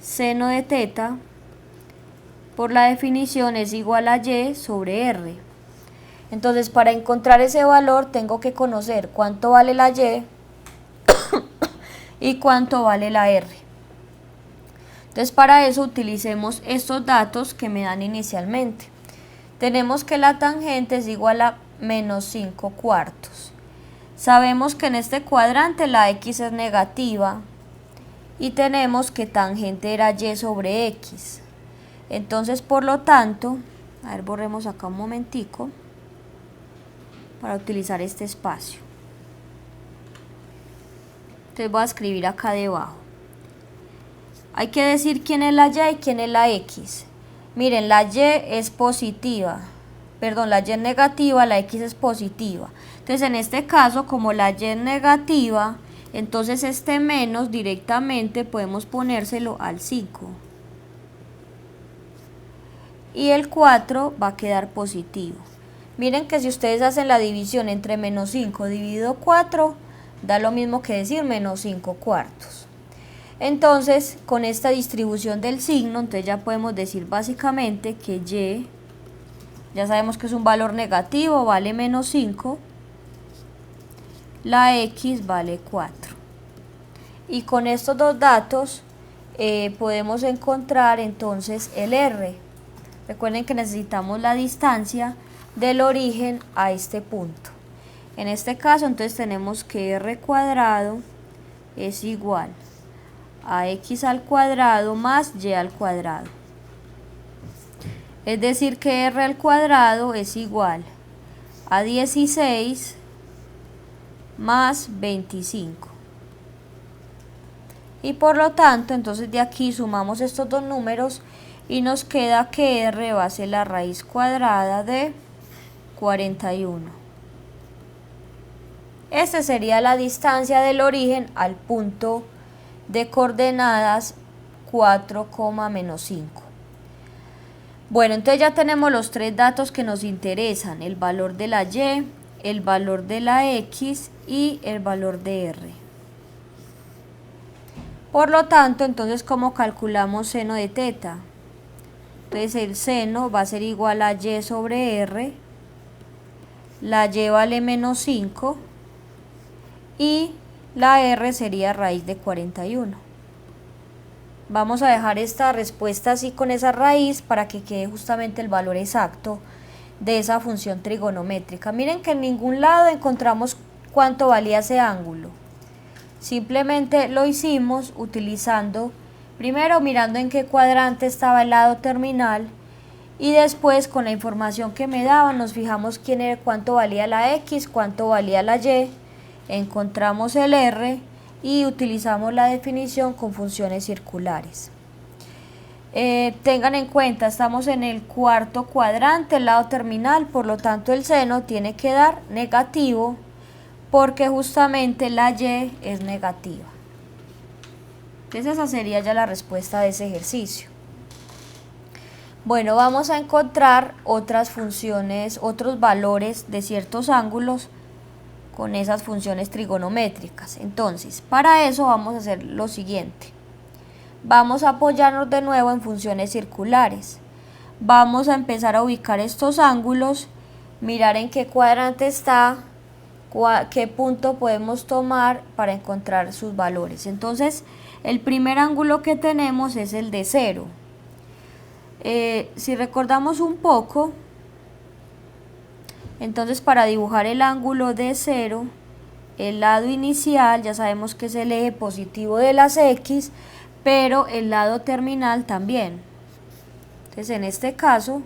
seno de teta, por la definición, es igual a Y sobre R. Entonces, para encontrar ese valor tengo que conocer cuánto vale la Y y cuánto vale la R. Entonces para eso utilicemos estos datos que me dan inicialmente. Tenemos que la tangente es igual a menos 5 cuartos. Sabemos que en este cuadrante la x es negativa y tenemos que tangente era y sobre x. Entonces por lo tanto, a ver, borremos acá un momentico para utilizar este espacio. Entonces voy a escribir acá debajo. Hay que decir quién es la y y quién es la x. Miren, la y es positiva, perdón, la y es negativa, la x es positiva. Entonces en este caso, como la y es negativa, entonces este menos directamente podemos ponérselo al 5. Y el 4 va a quedar positivo. Miren que si ustedes hacen la división entre menos 5 dividido 4, da lo mismo que decir menos 5 cuartos. Entonces, con esta distribución del signo, entonces ya podemos decir básicamente que y, ya sabemos que es un valor negativo, vale menos 5, la x vale 4. Y con estos dos datos podemos encontrar entonces el r. Recuerden que necesitamos la distancia del origen a este punto. En este caso, entonces tenemos que r cuadrado es igual a x al cuadrado más y al cuadrado. Es decir que r al cuadrado es igual a 16 más 25. Y por lo tanto, entonces de aquí sumamos estos dos números y nos queda que r va a ser la raíz cuadrada de 41. Esta sería la distancia del origen al punto de coordenadas 4, menos 5. Bueno, entonces ya tenemos los tres datos que nos interesan, el valor de la y, el valor de la x y el valor de r. Por lo tanto, entonces, ¿cómo calculamos seno de teta? Entonces el seno va a ser igual a y sobre r, la y vale menos 5 y la r sería raíz de 41. Vamos a dejar esta respuesta así con esa raíz para que quede justamente el valor exacto de esa función trigonométrica. Miren que en ningún lado encontramos cuánto valía ese ángulo. Simplemente lo hicimos utilizando, primero mirando en qué cuadrante estaba el lado terminal y después con la información que me daban nos fijamos cuánto valía la x, cuánto valía la y, encontramos el r y utilizamos la definición con funciones circulares. Tengan en cuenta, estamos en el cuarto cuadrante, el lado terminal, por lo tanto el seno tiene que dar negativo porque justamente la y es negativa. Entonces esa sería ya la respuesta de ese ejercicio. Bueno, vamos a encontrar otras funciones, otros valores de ciertos ángulos con esas funciones trigonométricas. Entonces, para eso vamos a hacer lo siguiente. Vamos a apoyarnos de nuevo en funciones circulares. Vamos a empezar a ubicar estos ángulos, mirar en qué cuadrante está, qué punto podemos tomar para encontrar sus valores. Entonces, el primer ángulo que tenemos es el de 0. Si recordamos un poco, entonces para dibujar el ángulo de 0, el lado inicial ya sabemos que es el eje positivo de las x, pero el lado terminal también. Entonces en este caso,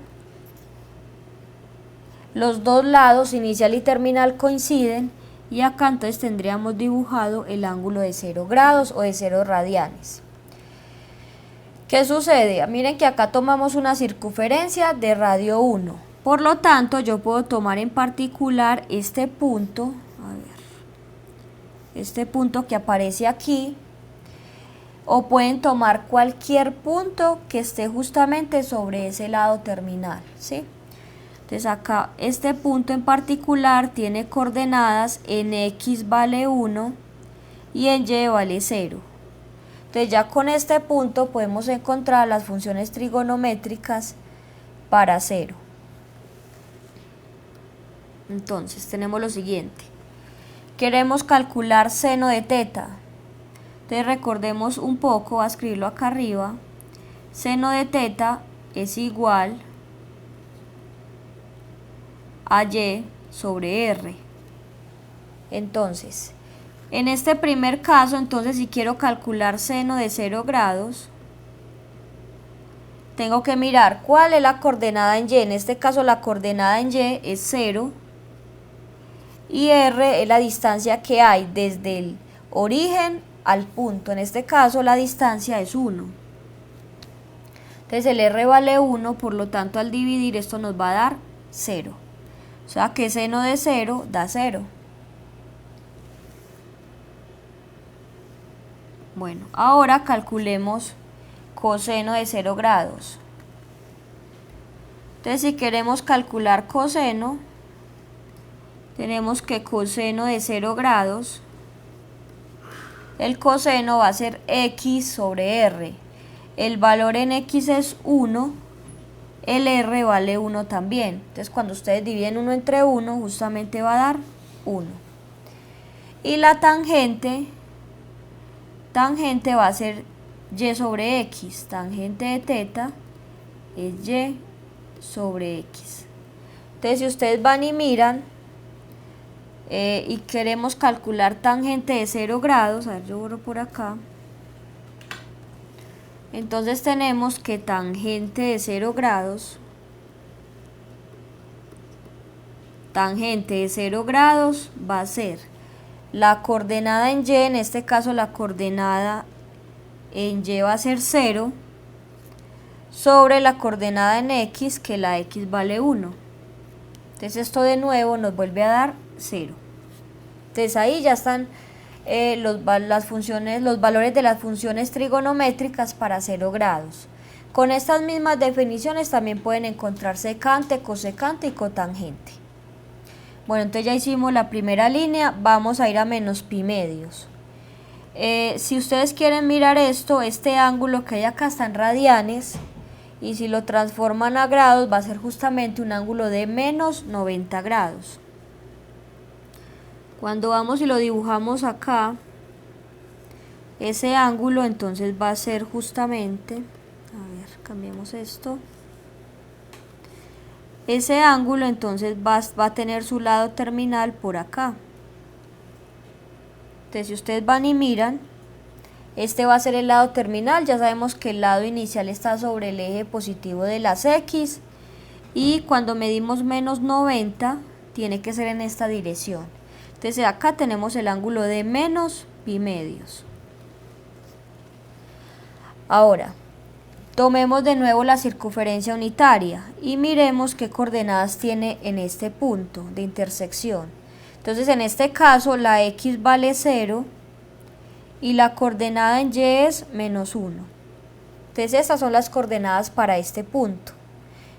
los dos lados, inicial y terminal, coinciden y acá entonces tendríamos dibujado el ángulo de 0 grados o de 0 radianes. ¿Qué sucede? Miren que acá tomamos una circunferencia de radio 1. Por lo tanto, yo puedo tomar en particular este punto, este punto que aparece aquí, o pueden tomar cualquier punto que esté justamente sobre ese lado terminal, ¿sí? Entonces acá este punto en particular tiene coordenadas en x vale 1 y en y vale 0. Entonces ya con este punto podemos encontrar las funciones trigonométricas para 0. Entonces tenemos lo siguiente. Queremos calcular seno de teta. Entonces recordemos un poco, voy a escribirlo acá arriba. seno de teta es igual a y sobre r. Entonces, en este primer caso, entonces si quiero calcular seno de 0 grados, tengo que mirar cuál es la coordenada en y. En este caso la coordenada en y es 0 y r es la distancia que hay desde el origen al punto. En este caso la distancia es 1. Entonces el r vale 1, por lo tanto al dividir esto nos va a dar 0. O sea que seno de 0 da 0. Bueno, ahora calculemos coseno de 0 grados. Entonces si queremos calcular coseno, tenemos que coseno de 0 grados, el coseno va a ser x sobre r. El valor en x es 1, el r vale 1 también. Entonces cuando ustedes dividen 1 entre 1, justamente va a dar 1. Y la tangente va a ser y sobre x. Tangente de teta es y sobre x. Entonces si ustedes van y miran y queremos calcular tangente de 0 grados, a ver, yo borro por acá. Entonces tenemos que tangente de 0 grados, va a ser la coordenada en y, en este caso la coordenada en y va a ser 0, sobre la coordenada en x, que la x vale 1. Entonces esto de nuevo nos vuelve a dar 0. Entonces ahí ya están los valores de las funciones trigonométricas para 0 grados. Con estas mismas definiciones también pueden encontrar secante, cosecante y cotangente. Bueno, entonces ya hicimos la primera línea, vamos a ir a menos pi medios. Si ustedes quieren mirar esto, este ángulo que hay acá está en radianes, y si lo transforman a grados va a ser justamente un ángulo de menos 90 grados. Cuando vamos y lo dibujamos acá, ese ángulo entonces va a ser justamente, a ver, cambiemos esto. Ese ángulo entonces va a tener su lado terminal por acá. Entonces si ustedes van y miran, este va a ser el lado terminal. Ya sabemos que el lado inicial está sobre el eje positivo de las x, y cuando medimos menos 90 tiene que ser en esta dirección. Entonces acá tenemos el ángulo de menos pi medios. Ahora tomemos de nuevo la circunferencia unitaria y miremos qué coordenadas tiene en este punto de intersección. Entonces en este caso la x vale 0 y la coordenada en y es menos 1. Entonces estas son las coordenadas para este punto.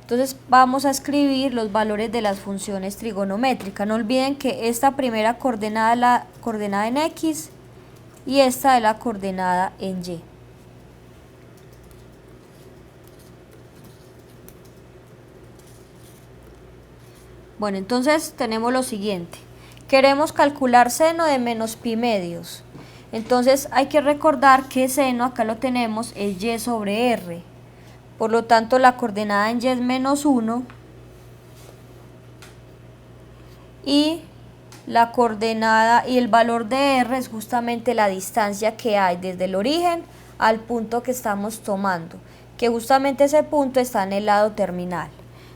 Entonces vamos a escribir los valores de las funciones trigonométricas. No olviden que esta primera coordenada es la coordenada en x y esta es la coordenada en y. Bueno, entonces tenemos lo siguiente. Queremos calcular seno de menos pi medios. Entonces hay que recordar que seno, acá lo tenemos, es y sobre r. Por lo tanto la coordenada en y es menos 1. Y la coordenada y el valor de r es justamente la distancia que hay desde el origen al punto que estamos tomando. Que justamente ese punto está en el lado terminal.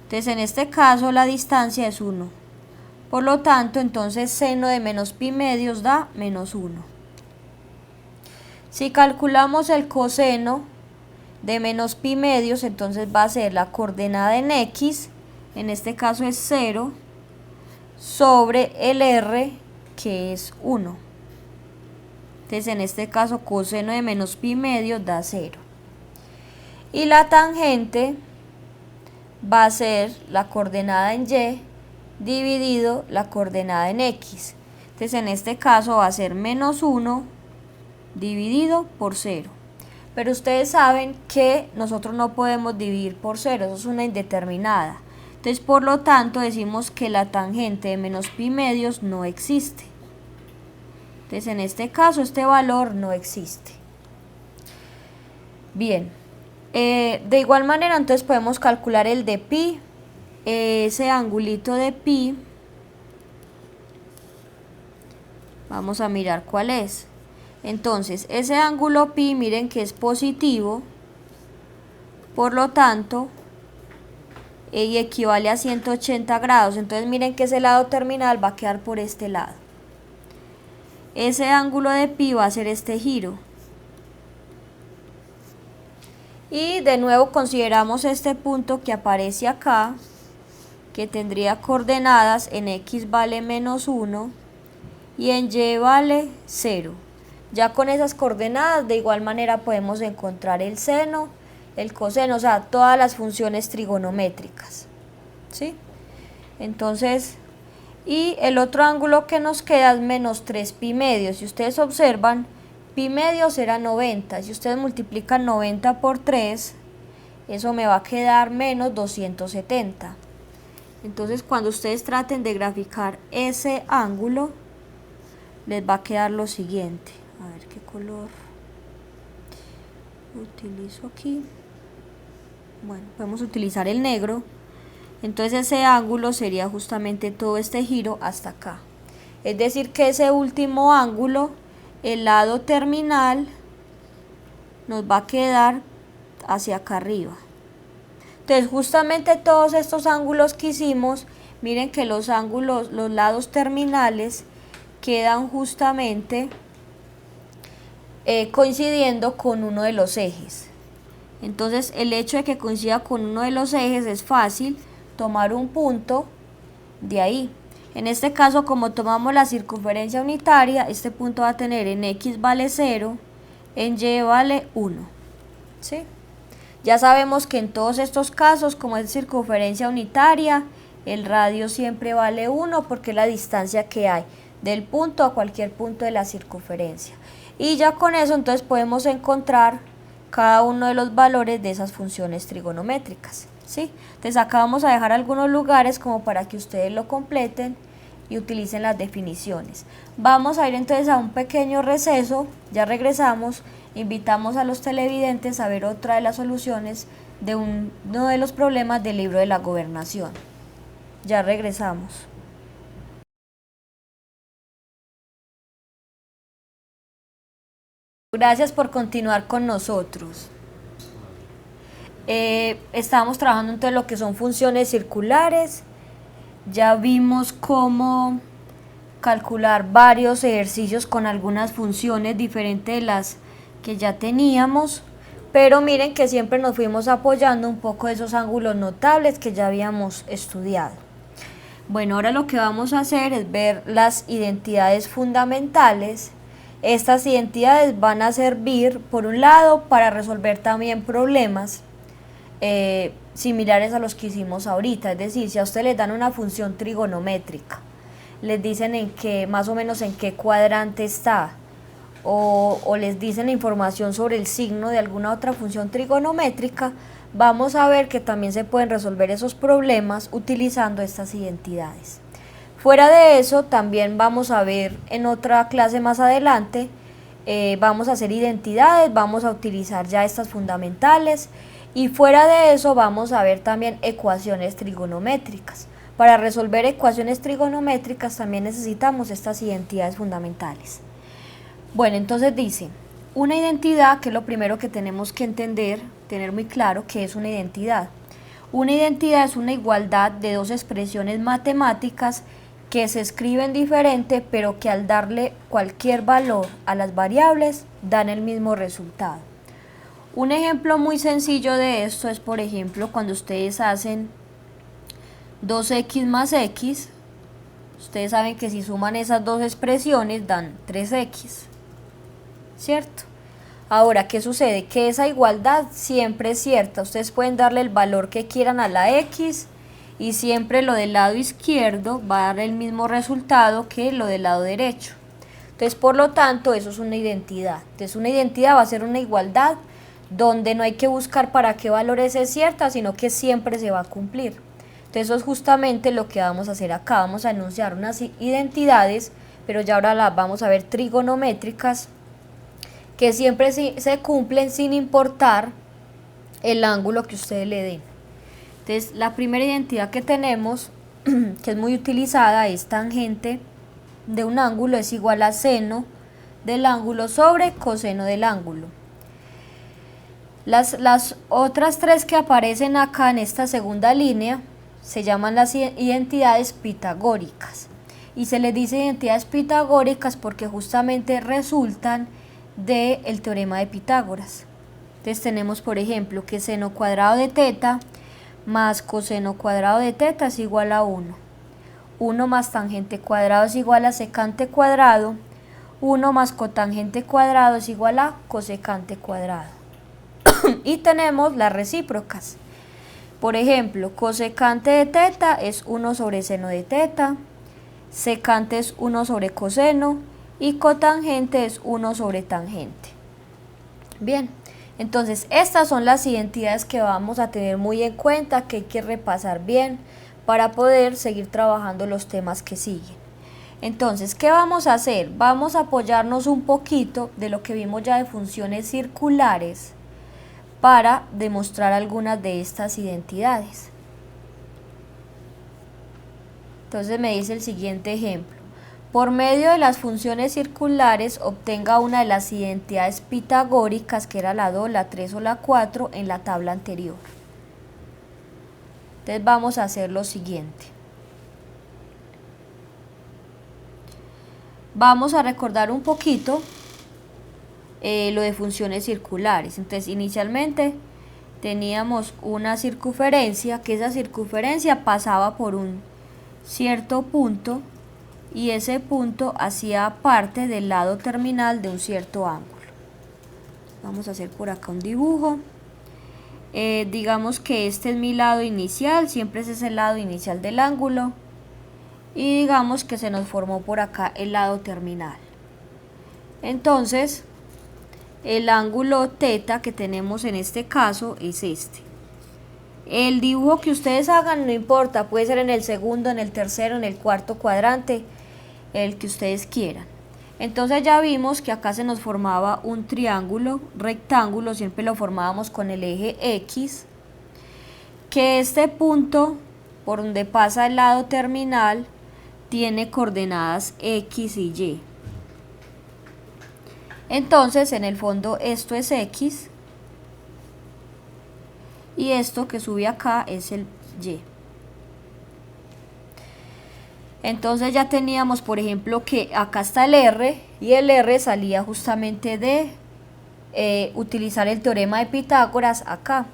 Entonces en este caso la distancia es 1. Por lo tanto entonces seno de menos pi medios da menos 1. Si calculamos el coseno de menos pi medios, entonces va a ser la coordenada en x, en este caso es 0, sobre el r, que es 1. Entonces en este caso coseno de menos pi medios da 0. Y la tangente va a ser la coordenada en y dividido la coordenada en x. Entonces en este caso va a ser menos 1 dividido por 0. Pero ustedes saben que nosotros no podemos dividir por 0, eso es una indeterminada. Entonces por lo tanto decimos que la tangente de menos pi medios no existe. Entonces en este caso este valor no existe. Bien, De igual manera, entonces podemos calcular el de pi, ese angulito de pi. Vamos a mirar cuál es. Entonces, ese ángulo pi, miren que es positivo, por lo tanto, y equivale a 180 grados. Entonces, miren que ese lado terminal va a quedar por este lado. Ese ángulo de pi va a ser este giro. Y de nuevo consideramos este punto que aparece acá, que tendría coordenadas en x vale menos 1 y en y vale 0. Ya con esas coordenadas de igual manera podemos encontrar el seno, el coseno, o sea, todas las funciones trigonométricas, ¿sí? Entonces, y el otro ángulo que nos queda es menos 3 pi medio. Si ustedes observan, pi medio será 90. Si ustedes multiplican 90 por 3, eso me va a quedar menos 270. Entonces, cuando ustedes traten de graficar ese ángulo, les va a quedar lo siguiente. A ver qué color utilizo aquí. Bueno, podemos utilizar el negro. Entonces ese ángulo sería justamente todo este giro hasta acá. Es decir que ese último ángulo, el lado terminal, nos va a quedar hacia acá arriba. Entonces justamente todos estos ángulos que hicimos, miren que los ángulos, los lados terminales quedan justamente coincidiendo con uno de los ejes. Entonces el hecho de que coincida con uno de los ejes es fácil tomar un punto de ahí. En este caso, como tomamos la circunferencia unitaria, este punto va a tener en x vale 0, en y vale 1, ¿sí? Ya sabemos que en todos estos casos, como es circunferencia unitaria, el radio siempre vale 1 porque es la distancia que hay del punto a cualquier punto de la circunferencia. Y ya con eso entonces podemos encontrar cada uno de los valores de esas funciones trigonométricas, ¿sí? Entonces acá vamos a dejar algunos lugares como para que ustedes lo completen y utilicen las definiciones. Vamos a ir entonces a un pequeño receso, ya regresamos, invitamos a los televidentes a ver otra de las soluciones de uno de los problemas del libro de la gobernación. Ya regresamos. Gracias por continuar con nosotros. Estamos trabajando en todo lo que son funciones circulares. Ya vimos cómo calcular varios ejercicios con algunas funciones diferentes de las que ya teníamos, pero miren que siempre nos fuimos apoyando un poco de esos ángulos notables que ya habíamos estudiado. Bueno, ahora lo que vamos a hacer es ver las identidades fundamentales. Estas identidades van a servir, por un lado, para resolver también problemas similares a los que hicimos ahorita. Es decir, si a ustedes les dan una función trigonométrica, les dicen en qué, más o menos en qué cuadrante está, o les dicen la información sobre el signo de alguna otra función trigonométrica, vamos a ver que también se pueden resolver esos problemas utilizando estas identidades. Fuera de eso, también vamos a ver en otra clase más adelante, vamos a hacer identidades, vamos a utilizar ya estas fundamentales, y fuera de eso vamos a ver también ecuaciones trigonométricas. Para resolver ecuaciones trigonométricas también necesitamos estas identidades fundamentales. Bueno, entonces dice, una identidad, que es lo primero que tenemos que entender, tener muy claro qué es una identidad. Una identidad es una igualdad de dos expresiones matemáticas que se escriben diferente, pero que al darle cualquier valor a las variables dan el mismo resultado. Un ejemplo muy sencillo de esto es, por ejemplo, cuando ustedes hacen 2x más x, ustedes saben que si suman esas dos expresiones dan 3x, ¿cierto? Ahora, ¿qué sucede? Que esa igualdad siempre es cierta. Ustedes pueden darle el valor que quieran a la x y siempre lo del lado izquierdo va a dar el mismo resultado que lo del lado derecho. Entonces, por lo tanto, eso es una identidad. Entonces, una identidad va a ser una igualdad donde no hay que buscar para qué valores es cierta, sino que siempre se va a cumplir. Entonces, eso es justamente lo que vamos a hacer acá. Vamos a enunciar unas identidades, pero ya ahora las vamos a ver trigonométricas, que siempre se cumplen sin importar el ángulo que ustedes le den. Entonces, la primera identidad que tenemos, que es muy utilizada, es tangente de un ángulo es igual a seno del ángulo sobre coseno del ángulo. Las otras tres que aparecen acá en esta segunda línea se llaman las identidades pitagóricas. Y se les dice identidades pitagóricas porque justamente resultan del teorema de Pitágoras. Entonces tenemos, por ejemplo, que seno cuadrado de teta más coseno cuadrado de teta es igual a 1. 1 más tangente cuadrado es igual a secante cuadrado. 1 más cotangente cuadrado es igual a cosecante cuadrado. Y tenemos las recíprocas. Por ejemplo, cosecante de teta es 1 sobre seno de teta. Secante es 1 sobre coseno y cotangente es 1 sobre tangente. Bien, entonces estas son las identidades que vamos a tener muy en cuenta, que hay que repasar bien para poder seguir trabajando los temas que siguen. Entonces, ¿qué vamos a hacer? Vamos a apoyarnos un poquito de lo que vimos ya de funciones circulares para demostrar algunas de estas identidades. Entonces me dice el siguiente ejemplo. Por medio de las funciones circulares obtenga una de las identidades pitagóricas, que era la 2, la 3 o la 4 en la tabla anterior. Entonces vamos a hacer lo siguiente. Vamos a recordar un poquito lo de funciones circulares. Entonces inicialmente teníamos una circunferencia, que esa circunferencia pasaba por un cierto punto y ese punto hacía parte del lado terminal de un cierto ángulo. Vamos a hacer por acá un dibujo. Digamos que este es mi lado inicial, siempre ese es el lado inicial del ángulo, y digamos que se nos formó por acá el lado terminal. Entonces el ángulo θ que tenemos en este caso es este. El dibujo que ustedes hagan no importa, puede ser en el segundo, en el tercero, en el cuarto cuadrante, el que ustedes quieran. Entonces ya vimos que acá se nos formaba un triángulo rectángulo, siempre lo formábamos con el eje X, que este punto por donde pasa el lado terminal tiene coordenadas X y Y. Entonces en el fondo esto es X y esto que sube acá es el Y. Entonces ya teníamos, por ejemplo, que acá está el R y el R salía justamente de utilizar el teorema de Pitágoras acá.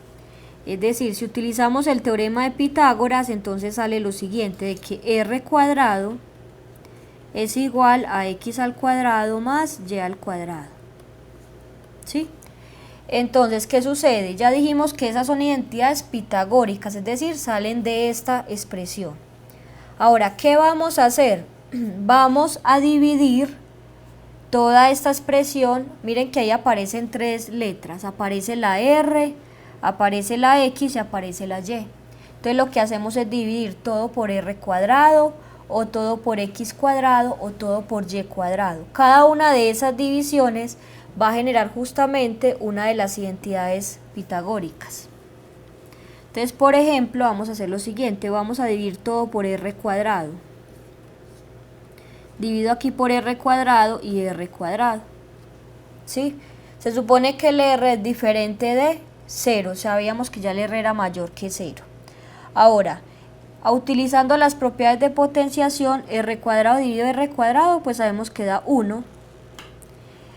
Es decir, si utilizamos el teorema de Pitágoras, entonces sale lo siguiente, de que R cuadrado es igual a X al cuadrado más Y al cuadrado. ¿Sí? Entonces, ¿qué sucede? Ya dijimos que esas son identidades pitagóricas, es decir, salen de esta expresión. Ahora, ¿qué vamos a hacer? Vamos a dividir toda esta expresión. Miren que ahí aparecen tres letras, aparece la R, aparece la X y aparece la Y. Entonces lo que hacemos es dividir todo por R cuadrado, o todo por X cuadrado, o todo por Y cuadrado. Cada una de esas divisiones va a generar justamente una de las identidades pitagóricas. Entonces, por ejemplo, vamos a hacer lo siguiente, vamos a dividir todo por R cuadrado. Divido aquí por R cuadrado y R cuadrado. ¿Sí? Se supone que el R es diferente de 0, sabíamos que ya el R era mayor que 0. Ahora, utilizando las propiedades de potenciación, R cuadrado dividido R cuadrado, pues sabemos que da 1.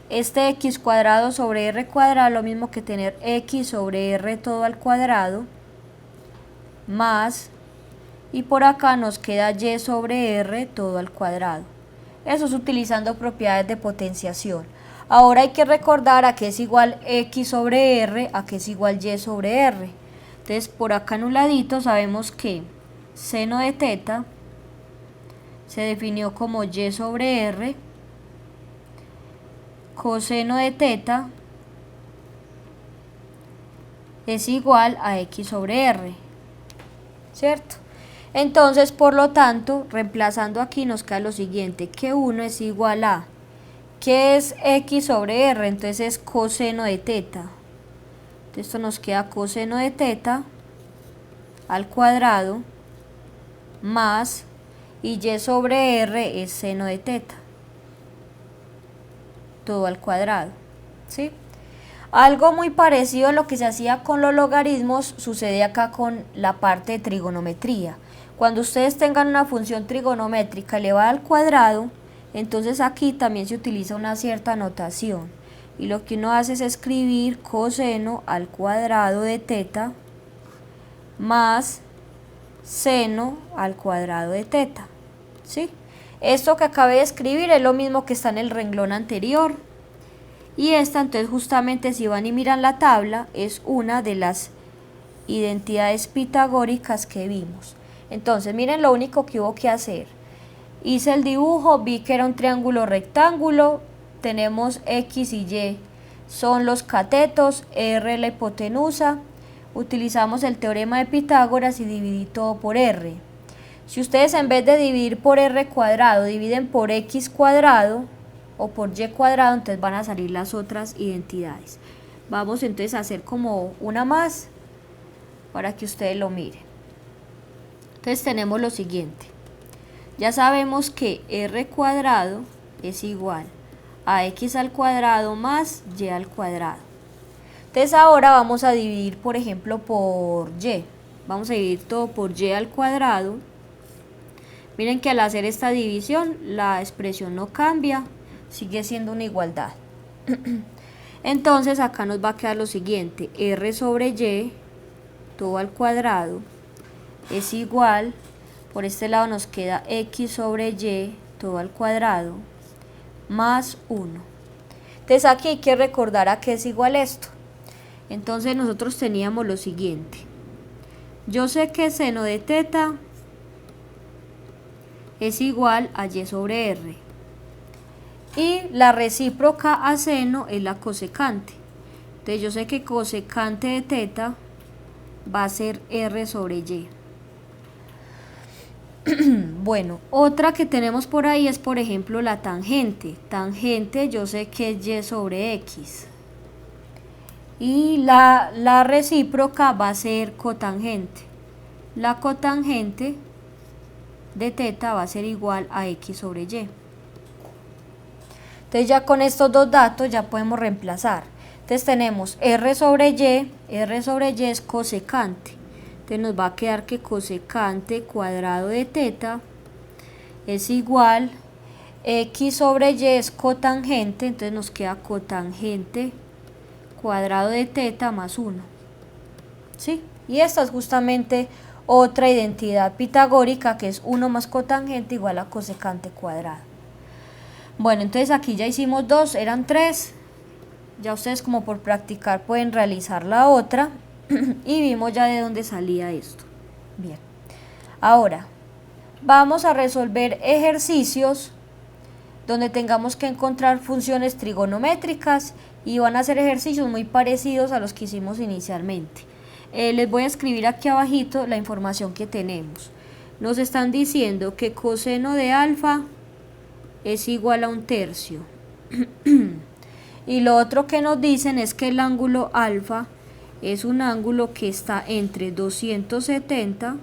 Este X cuadrado sobre R cuadrado es lo mismo que tener X sobre R todo al cuadrado, más, y por acá nos queda Y sobre R todo al cuadrado. Eso es utilizando propiedades de potenciación. Ahora hay que recordar a qué es igual X sobre R, a qué es igual Y sobre R. Entonces por acá en un ladito sabemos que seno de θ se definió como Y sobre R, coseno de θ es igual a X sobre R, ¿cierto? Entonces, por lo tanto, reemplazando aquí nos queda lo siguiente, que 1 es igual a, ¿qué es X sobre R? Entonces es coseno de θ. Entonces Esto nos queda coseno de teta al cuadrado más, y y sobre r es seno de teta, todo al cuadrado, ¿sí? Algo muy parecido a lo que se hacía con los logaritmos sucede acá con la parte de trigonometría. Cuando ustedes tengan una función trigonométrica elevada al cuadrado, entonces aquí también se utiliza una cierta notación. Y lo que uno hace es escribir coseno al cuadrado de teta más seno al cuadrado de teta, ¿sí? Esto que acabé de escribir es lo mismo que está en el renglón anterior. Y esta, entonces, justamente si van y miran la tabla, es una de las identidades pitagóricas que vimos. Entonces, miren lo único que hubo que hacer. Hice el dibujo, vi que era un triángulo rectángulo, tenemos X y Y, son los catetos, R la hipotenusa, utilizamos el teorema de Pitágoras y dividí todo por R. Si ustedes en vez de dividir por R cuadrado, dividen por X cuadrado o por Y cuadrado, entonces van a salir las otras identidades. Vamos entonces a hacer como una más para que ustedes lo miren. Entonces tenemos lo siguiente. Ya sabemos que R cuadrado es igual a X al cuadrado más Y al cuadrado. Entonces ahora vamos a dividir, por ejemplo, por Y. Vamos a dividir todo por Y al cuadrado. Miren que al hacer esta división la expresión no cambia, sigue siendo una igualdad. Entonces acá nos va a quedar lo siguiente, R sobre Y, todo al cuadrado, es igual, por este lado nos queda X sobre Y, todo al cuadrado, más 1. Entonces aquí hay que recordar a qué es igual esto. Entonces nosotros teníamos lo siguiente, yo sé que seno de teta es igual a Y sobre R. Y la recíproca a seno es la cosecante. Entonces yo sé que cosecante de teta va a ser R sobre Y. Bueno, otra que tenemos por ahí es, por ejemplo, la tangente. Tangente yo sé que es Y sobre X. Y la recíproca va a ser cotangente. La cotangente de teta va a ser igual a X sobre Y. Entonces ya con estos dos datos ya podemos reemplazar. Entonces tenemos R sobre Y es cosecante. Entonces nos va a quedar que cosecante cuadrado de teta es igual, X sobre Y es cotangente, entonces nos queda cotangente cuadrado de teta más 1. ¿Sí? Y esta es justamente otra identidad pitagórica que es 1 más cotangente igual a cosecante cuadrado. Bueno, entonces aquí ya hicimos 2, eran 3. Ya ustedes como por practicar pueden realizar la otra. Y vimos ya de dónde salía esto. Bien. Ahora, vamos a resolver ejercicios donde tengamos que encontrar funciones trigonométricas y van a ser ejercicios muy parecidos a los que hicimos inicialmente. Les voy a escribir aquí abajito la información que tenemos. Nos están diciendo que coseno de alfa es igual a 1/3. Y lo otro que nos dicen es que el ángulo alfa es un ángulo que está entre 270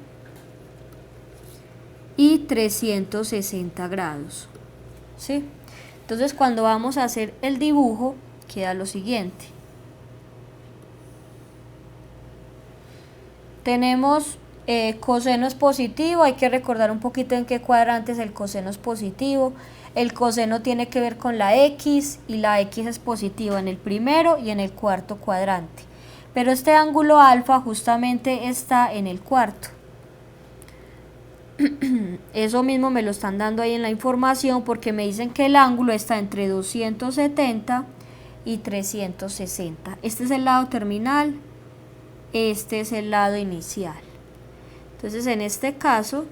y 360 grados. ¿Sí? Entonces cuando vamos a hacer el dibujo queda lo siguiente. Tenemos coseno es positivo, hay que recordar un poquito en qué cuadrantes el coseno es positivo. El coseno tiene que ver con la X y la X es positiva en el primero y en el cuarto cuadrante. Pero este ángulo alfa justamente está en el cuarto. Eso mismo me lo están dando ahí en la información porque me dicen que el ángulo está entre 270 y 360. Este es el lado terminal, este es el lado inicial. Entonces en este caso,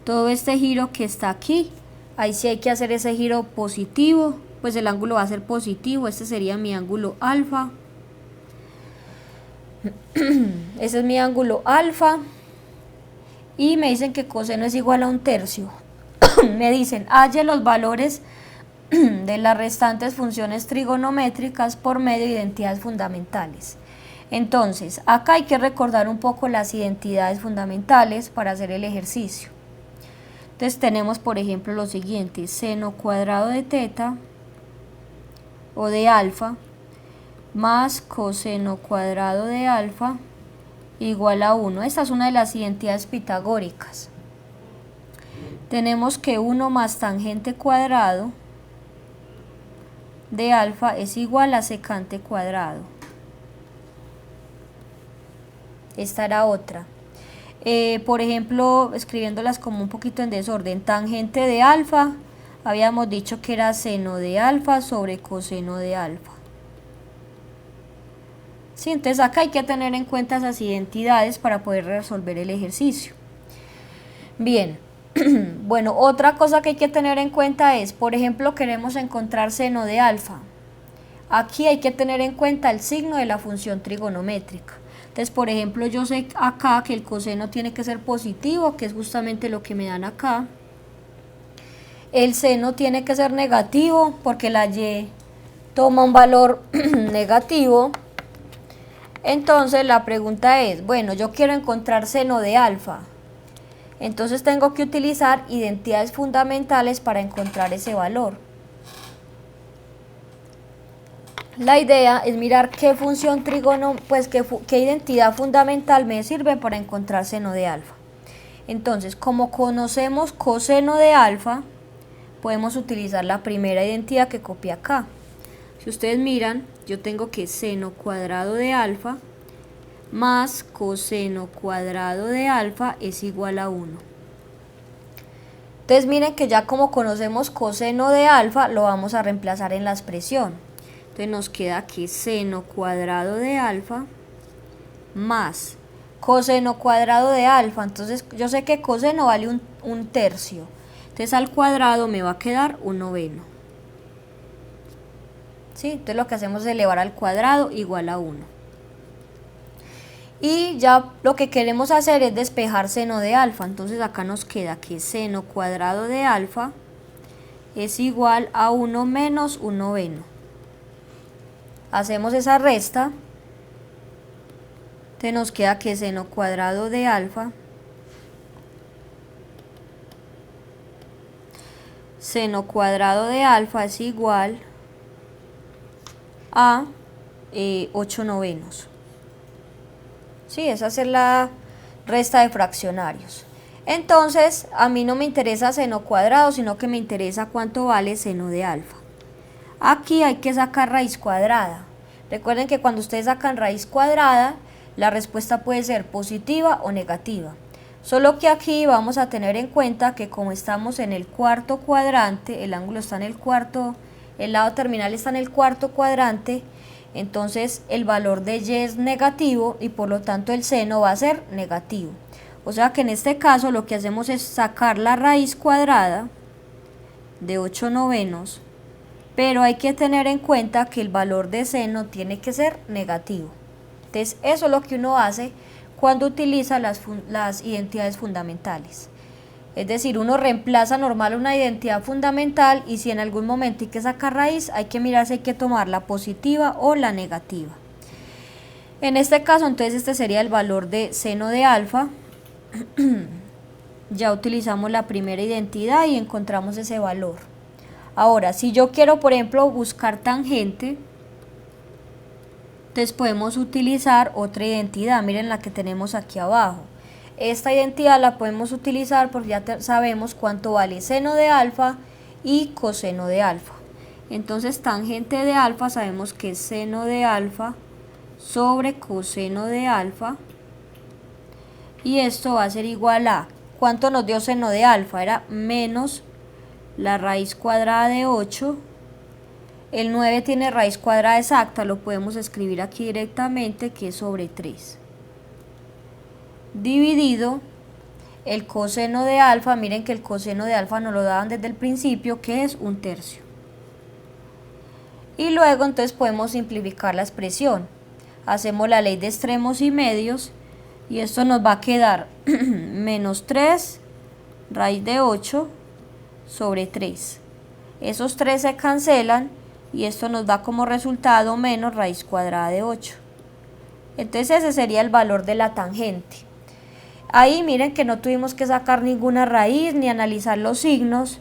todo este giro que está aquí, ahí sí hay que hacer ese giro positivo, pues el ángulo va a ser positivo, este sería mi ángulo alfa. Ese es mi ángulo alfa. Y me dicen que coseno es igual a 1/3. Me dicen, halle los valores de las restantes funciones trigonométricas por medio de identidades fundamentales. Entonces, acá hay que recordar un poco las identidades fundamentales para hacer el ejercicio. Entonces tenemos, por ejemplo, lo siguiente: seno cuadrado de teta o de alfa más coseno cuadrado de alfa igual a 1. Esta es una de las identidades pitagóricas. Tenemos que 1 más tangente cuadrado de alfa es igual a secante cuadrado. Esta era otra. Por ejemplo, escribiéndolas como un poquito en desorden, tangente de alfa, habíamos dicho que era seno de alfa sobre coseno de alfa. Sí, entonces acá hay que tener en cuenta esas identidades para poder resolver el ejercicio. Bien, bueno, otra cosa que hay que tener en cuenta es, por ejemplo, queremos encontrar seno de alfa. Aquí hay que tener en cuenta el signo de la función trigonométrica. Entonces, por ejemplo, yo sé acá que el coseno tiene que ser positivo, que es justamente lo que me dan acá. El seno tiene que ser negativo, porque la y toma un valor negativo. Entonces, la pregunta es, bueno, yo quiero encontrar seno de alfa. Entonces, tengo que utilizar identidades fundamentales para encontrar ese valor. La idea es mirar qué función qué identidad fundamental me sirve para encontrar seno de alfa. Entonces, como conocemos coseno de alfa, podemos utilizar la primera identidad que copié acá. Si ustedes miran, yo tengo que seno cuadrado de alfa más coseno cuadrado de alfa es igual a 1. Entonces miren que ya como conocemos coseno de alfa, lo vamos a reemplazar en la expresión. Entonces nos queda que seno cuadrado de alfa más coseno cuadrado de alfa. Entonces yo sé que coseno vale un tercio. Entonces al cuadrado me va a quedar 1/9. ¿Sí? Entonces lo que hacemos es elevar al cuadrado igual a 1. Y ya lo que queremos hacer es despejar seno de alfa. Entonces acá nos queda que seno cuadrado de alfa es igual a 1 menos 1/9. Hacemos esa resta. Entonces nos queda que seno cuadrado de alfa es igual a 8/9. Sí, esa es la resta de fraccionarios. Entonces, a mí no me interesa seno cuadrado, sino que me interesa cuánto vale seno de alfa. Aquí hay que sacar raíz cuadrada. Recuerden que cuando ustedes sacan raíz cuadrada, la respuesta puede ser positiva o negativa. Solo que aquí vamos a tener en cuenta que como estamos en el cuarto cuadrante, el ángulo está en el cuarto, el lado terminal está en el cuarto cuadrante, entonces el valor de y es negativo y por lo tanto el seno va a ser negativo. O sea que en este caso lo que hacemos es sacar la raíz cuadrada de 8/9, pero hay que tener en cuenta que el valor de seno tiene que ser negativo. Entonces eso es lo que uno hace cuando utiliza las identidades fundamentales. Es decir, uno reemplaza normal una identidad fundamental y si en algún momento hay que sacar raíz, hay que mirar si hay que tomar la positiva o la negativa. En este caso, entonces, este sería el valor de seno de alfa. Ya utilizamos la primera identidad y encontramos ese valor. Ahora, si yo quiero, por ejemplo, buscar tangente, entonces podemos utilizar otra identidad. Miren la que tenemos aquí abajo. Esta identidad la podemos utilizar porque ya sabemos cuánto vale seno de alfa y coseno de alfa. Entonces tangente de alfa sabemos que es seno de alfa sobre coseno de alfa. Y esto va a ser igual a, ¿cuánto nos dio seno de alfa? Era menos la raíz cuadrada de 8. El 9 tiene raíz cuadrada exacta, lo podemos escribir aquí directamente, que es sobre 3. Dividido el coseno de alfa, miren que el coseno de alfa nos lo daban desde el principio, que es 1/3. Y luego entonces podemos simplificar la expresión. Hacemos la ley de extremos y medios y esto nos va a quedar menos 3 raíz de 8 sobre 3. Esos 3 se cancelan y esto nos da como resultado menos raíz cuadrada de 8. Entonces ese sería el valor de la tangente. Ahí miren que no tuvimos que sacar ninguna raíz ni analizar los signos,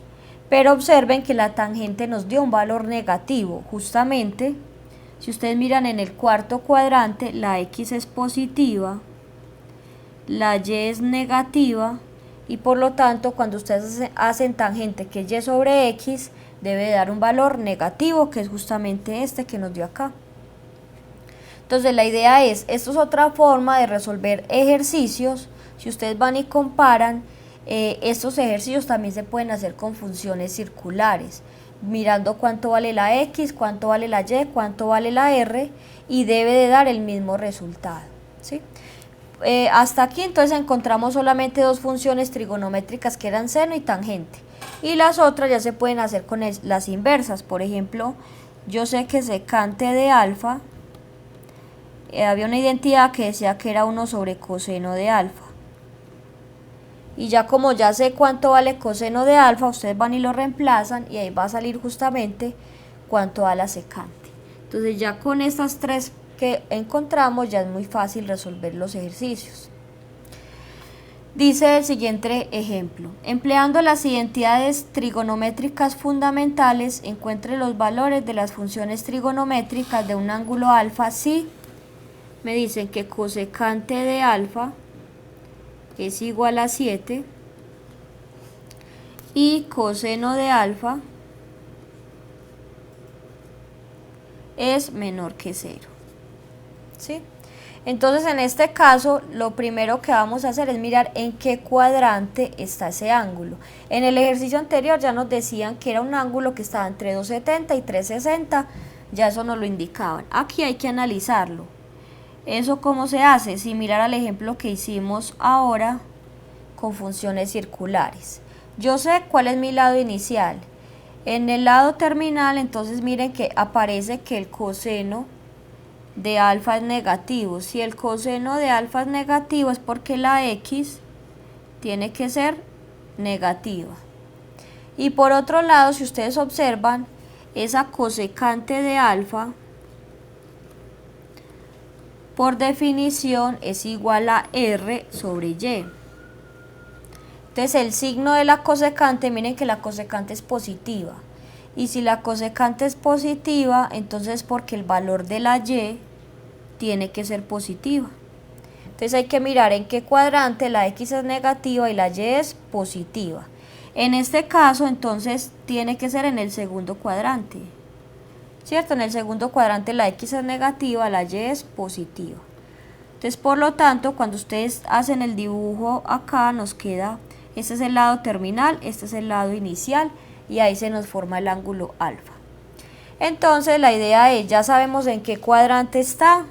pero observen que la tangente nos dio un valor negativo. Justamente, si ustedes miran en el cuarto cuadrante, la X es positiva, la Y es negativa, y por lo tanto cuando ustedes hacen tangente que es Y sobre X, debe dar un valor negativo, que es justamente este que nos dio acá. Entonces la idea es, esto es otra forma de resolver ejercicios. Si ustedes van y comparan, estos ejercicios también se pueden hacer con funciones circulares, mirando cuánto vale la X, cuánto vale la Y, cuánto vale la R, y debe de dar el mismo resultado, ¿sí? Hasta aquí entonces encontramos solamente 2 funciones trigonométricas que eran seno y tangente, y las otras ya se pueden hacer con las inversas. Por ejemplo, yo sé que secante de alfa, había una identidad que decía que era 1 sobre coseno de alfa, y ya como ya sé cuánto vale coseno de alfa, ustedes van y lo reemplazan y ahí va a salir justamente cuánto da la secante. Entonces ya con estas 3 que encontramos ya es muy fácil resolver los ejercicios. Dice el siguiente ejemplo: empleando las identidades trigonométricas fundamentales, encuentre los valores de las funciones trigonométricas de un ángulo alfa si me dicen que cosecante de alfa es igual a 7 y coseno de alfa es menor que 0. ¿Sí? Entonces en este caso lo primero que vamos a hacer es mirar en qué cuadrante está ese ángulo. En el ejercicio anterior ya nos decían que era un ángulo que estaba entre 270 y 360, ya eso nos lo indicaban. Aquí hay que analizarlo. ¿Eso cómo se hace? Sin mirar al ejemplo que hicimos ahora con funciones circulares. Yo sé cuál es mi lado inicial. En el lado terminal, entonces miren que aparece que el coseno de alfa es negativo. Si el coseno de alfa es negativo es porque la X tiene que ser negativa. Y por otro lado, si ustedes observan, esa cosecante de alfa por definición es igual a R sobre Y. Entonces el signo de la cosecante, miren que la cosecante es positiva. Y si la cosecante es positiva, entonces es porque el valor de la Y tiene que ser positiva. Entonces hay que mirar en qué cuadrante la X es negativa y la Y es positiva. En este caso entonces tiene que ser en el segundo cuadrante, ¿cierto? En el segundo cuadrante la X es negativa, la Y es positiva. Entonces por lo tanto cuando ustedes hacen el dibujo acá nos queda, este es el lado terminal, este es el lado inicial y ahí se nos forma el ángulo alfa. Entonces la idea es, ya sabemos en qué cuadrante está,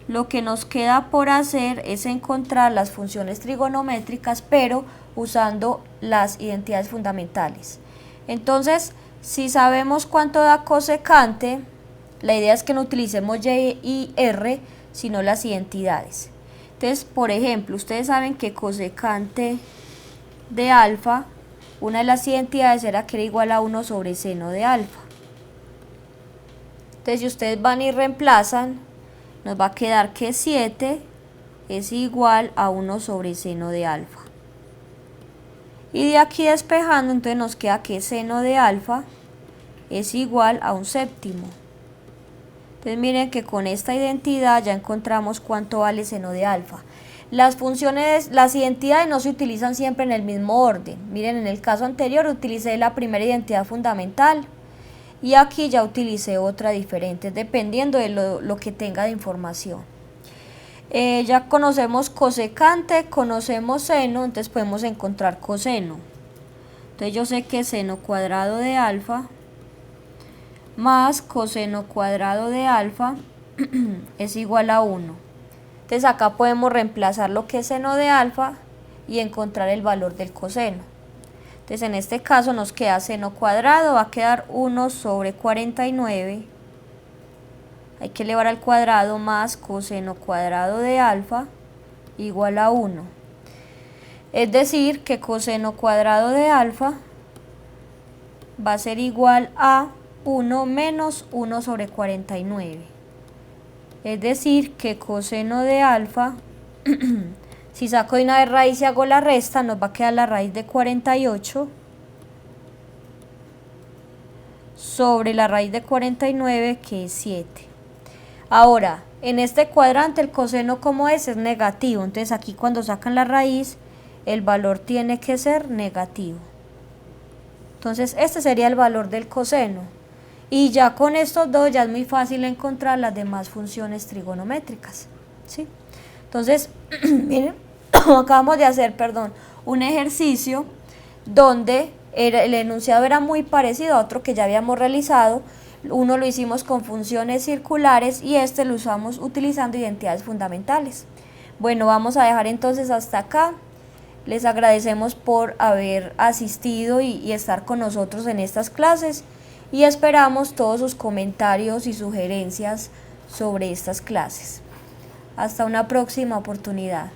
lo que nos queda por hacer es encontrar las funciones trigonométricas, pero usando las identidades fundamentales. Entonces, si sabemos cuánto da cosecante, la idea es que no utilicemos Y y R, sino las identidades. Entonces, por ejemplo, ustedes saben que cosecante de alfa, una de las identidades era que era igual a 1 sobre seno de alfa. Entonces, si ustedes van y reemplazan, nos va a quedar que 7 es igual a 1 sobre seno de alfa. Y de aquí despejando, entonces nos queda que seno de alfa es igual a 1/7. Entonces miren que con esta identidad ya encontramos cuánto vale seno de alfa. Las funciones, las identidades no se utilizan siempre en el mismo orden. Miren, en el caso anterior utilicé la primera identidad fundamental y aquí ya utilicé otra diferente, dependiendo de lo que tenga de información. Ya conocemos cosecante, conocemos seno, entonces podemos encontrar coseno. Entonces yo sé que seno cuadrado de alfa más coseno cuadrado de alfa es igual a 1. Entonces acá podemos reemplazar lo que es seno de alfa y encontrar el valor del coseno. Entonces en este caso nos queda seno cuadrado, va a quedar 1 sobre 49. Hay que elevar al cuadrado más coseno cuadrado de alfa igual a 1. Es decir, que coseno cuadrado de alfa va a ser igual a 1 menos 1 sobre 49. Es decir, que coseno de alfa, si saco de una vez raíz y hago la resta, nos va a quedar la raíz de 48 sobre la raíz de 49, que es 7. Ahora, en este cuadrante el coseno, como es negativo, entonces aquí cuando sacan la raíz, el valor tiene que ser negativo. Entonces este sería el valor del coseno. Y ya con estos dos ya es muy fácil encontrar las demás funciones trigonométricas, ¿sí? Entonces, miren, acabamos de hacer, un ejercicio donde el enunciado era muy parecido a otro que ya habíamos realizado. Uno lo hicimos con funciones circulares y este lo usamos utilizando identidades fundamentales. Bueno, vamos a dejar entonces hasta acá. Les agradecemos por haber asistido y estar con nosotros en estas clases y esperamos todos sus comentarios y sugerencias sobre estas clases. Hasta una próxima oportunidad.